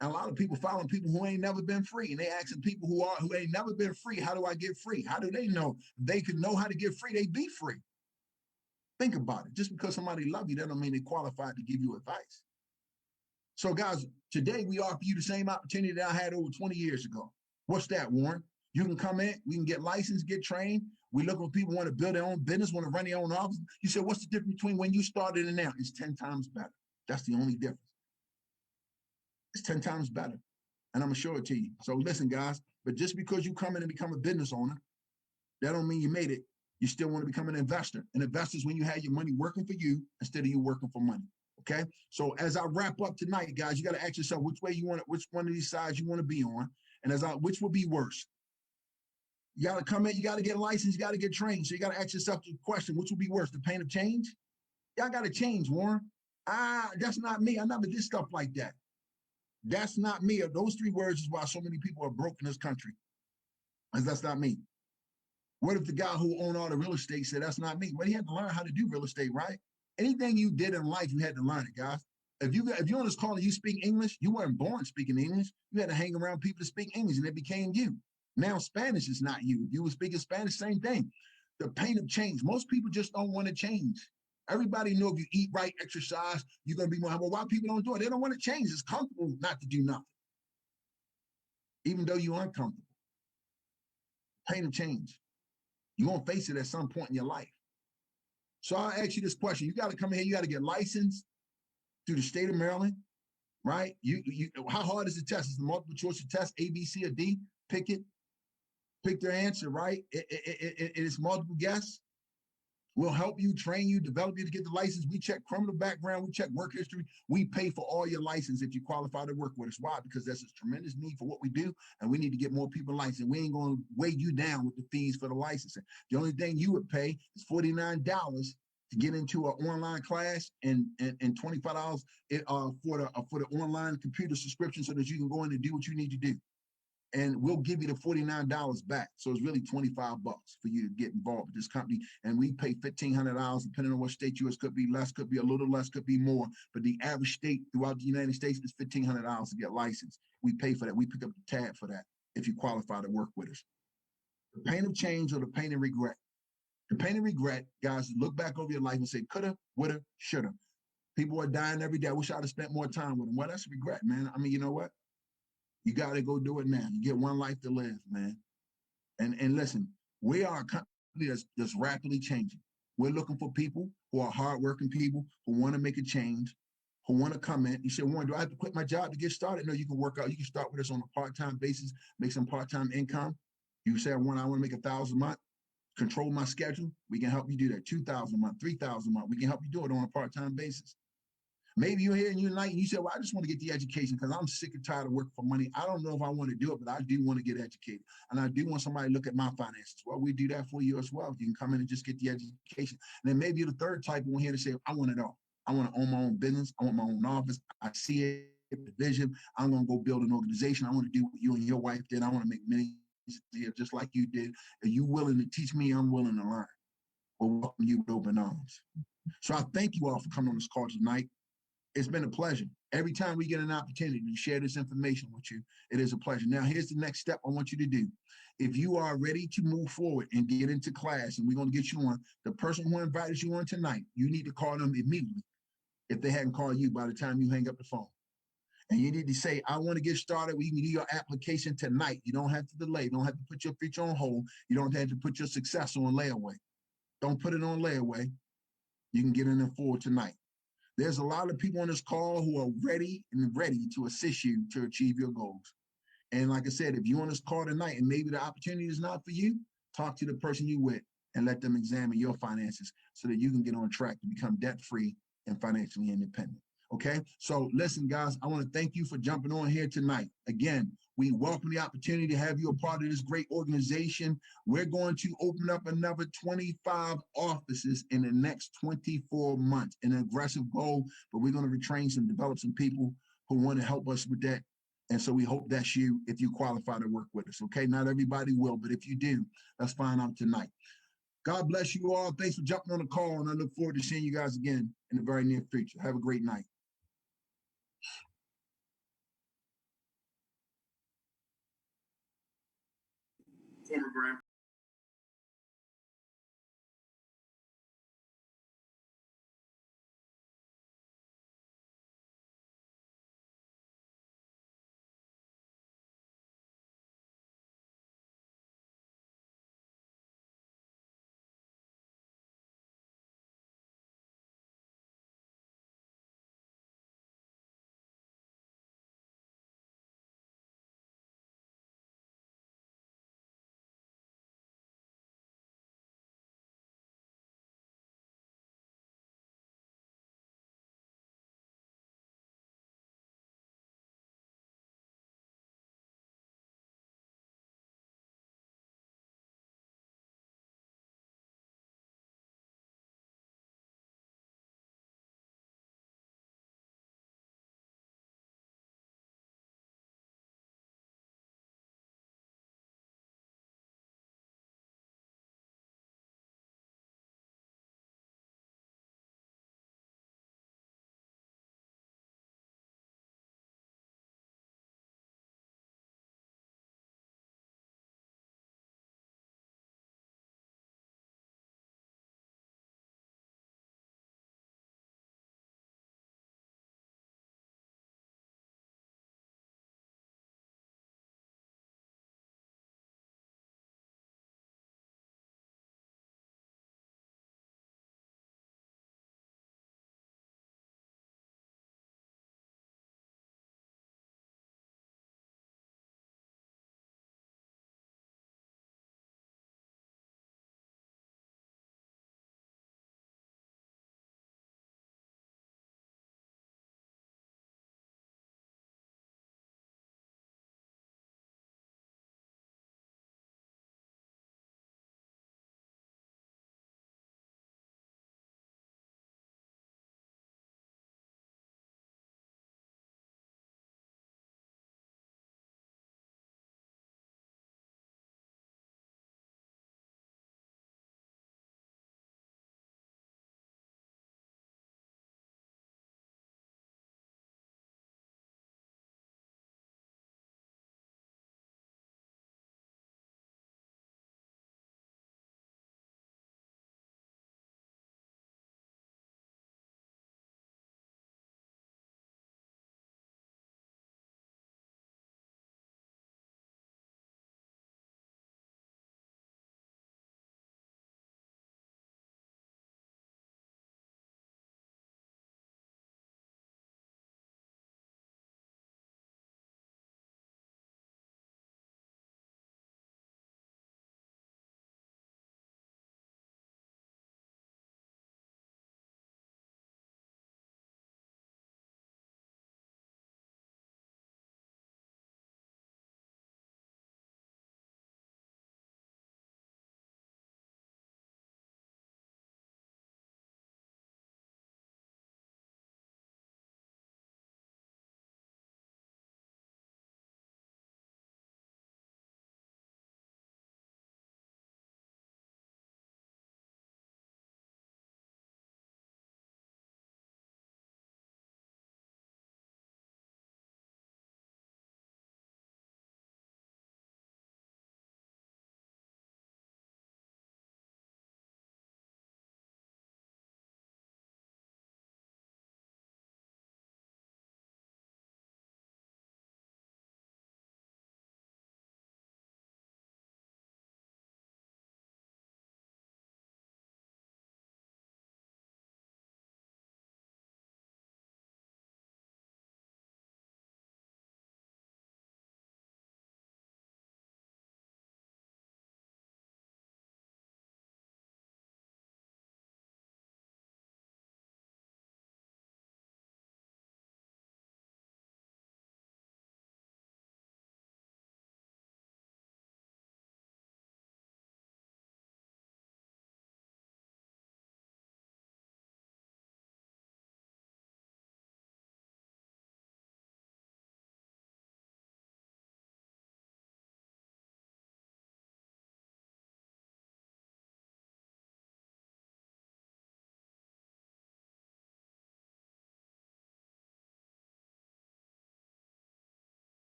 A: And a lot of people following people who ain't never been free. And they asking people who ain't never been free, how do I get free? How do they know? If they could know how to get free, they'd be free. Think about it. Just because somebody love you, that don't mean they're qualified to give you advice. So guys, today we offer you the same opportunity that I had over 20 years ago. What's that, Warren? You can come in, we can get licensed, get trained. We look for people who want to build their own business, want to run their own office. You said, what's the difference between when you started and now? It's 10 times better. That's the only difference. It's 10 times better. And I'm going to show it to you. So listen, guys, but just because you come in and become a business owner, that don't mean you made it. You still want to become an investor. An investor is when you have your money working for you instead of you working for money. Okay. So as I wrap up tonight, guys, you got to ask yourself which way you want it, which one of these sides you want to be on. And which will be worse. You got to come in, you got to get licensed, you got to get trained. So you got to ask yourself the question, which will be worse, the pain of change? Y'all got to change, Warren. That's not me. I never did stuff like that. That's not me. Those 3 words is why so many people are broke in this country. Because that's not me. What if the guy who owned all the real estate said, that's not me? Well, he had to learn how to do real estate, right? Anything you did in life, you had to learn it, guys. If you're on this call and you speak English, you weren't born speaking English. You had to hang around people to speak English, and it became you. Now Spanish is not you. If you were speaking Spanish, same thing. The pain of change. Most people just don't want to change. Everybody know if you eat right, exercise, you're going to be more. Well, why people don't do it? They don't want to change. It's comfortable not to do nothing, even though you're uncomfortable. Pain of change. You're going to face it at some point in your life. So I'll ask you this question. You got to come in here, you got to get licensed through the state of Maryland, right? How hard is the test? It's the multiple choice test, A, B, C, or D. Pick it. Pick their answer, right? It's multiple guess. We'll help you, train you, develop you to get the license. We check criminal background. We check work history. We pay for all your license if you qualify to work with us. Why? Because there's a tremendous need for what we do, and we need to get more people licensed. We ain't going to weigh you down with the fees for the licensing. The only thing you would pay is $49 to get into an online class and $25 for the online computer subscription so that you can go in and do what you need to do. And we'll give you the $49 back. So it's really $25 for you to get involved with this company. And we pay $1,500, depending on what state you is. Could be less, could be a little less, could be more. But the average state throughout the United States is $1,500 to get licensed. We pay for that. We pick up the tab for that if you qualify to work with us. The pain of change or the pain of regret. The pain and regret, guys, look back over your life and say, coulda, woulda, shoulda. People are dying every day. I wish I'd have spent more time with them. Well, that's regret, man. I mean, you know what? You got to go do it now. You get one life to live, man. And listen, we are a company that's rapidly changing. We're looking for people who are hardworking people who want to make a change, who want to come in. You say, Warren, do I have to quit my job to get started? No, you can work out. You can start with us on a part-time basis, make some part-time income. You say, I want to make $1,000 a month, control my schedule. We can help you do that. $2,000 a month, $3,000 a month. We can help you do it on a part-time basis. Maybe you're here and you're like, and you say, well, I just want to get the education because I'm sick and tired of working for money. I don't know if I want to do it, but I do want to get educated. And I do want somebody to look at my finances. Well, we do that for you as well. You can come in and just get the education. And then maybe you're the third type one here to say, I want it all. I want to own my own business. I want my own office. I see it, the vision. I'm going to go build an organization. I want to do what you and your wife did. I want to make millions here just like you did. Are you willing to teach me? I'm willing to learn. We'll welcome you with open arms. So I thank you all for coming on this call tonight. It's been a pleasure. Every time we get an opportunity to share this information with you, it is a pleasure. Now, here's the next step I want you to do. If you are ready to move forward and get into class, and we're going to get you on, the person who invited you on tonight, you need to call them immediately if they hadn't called you by the time you hang up the phone. And you need to say, I want to get started. We can do your application tonight. You don't have to delay. You don't have to put your future on hold. You don't have to put your success on layaway. Don't put it on layaway. You can get in there forward tonight. There's a lot of people on this call who are ready to assist you to achieve your goals. And like I said, if you're on this call tonight and maybe the opportunity is not for you, talk to the person you with and let them examine your finances so that you can get on track to become debt-free and financially independent. Okay, so listen, guys, I want to thank you for jumping on here tonight. Again, we welcome the opportunity to have you a part of this great organization. We're going to open up another 25 offices in the next 24 months, an aggressive goal, but we're going to retrain some, develop some people who want to help us with that. And so we hope that's you if you qualify to work with us. Okay, not everybody will, but if you do, let's find out tonight. God bless you all. Thanks for jumping on the call, and I look forward to seeing you guys again in the very near future. Have a great night. Former Grand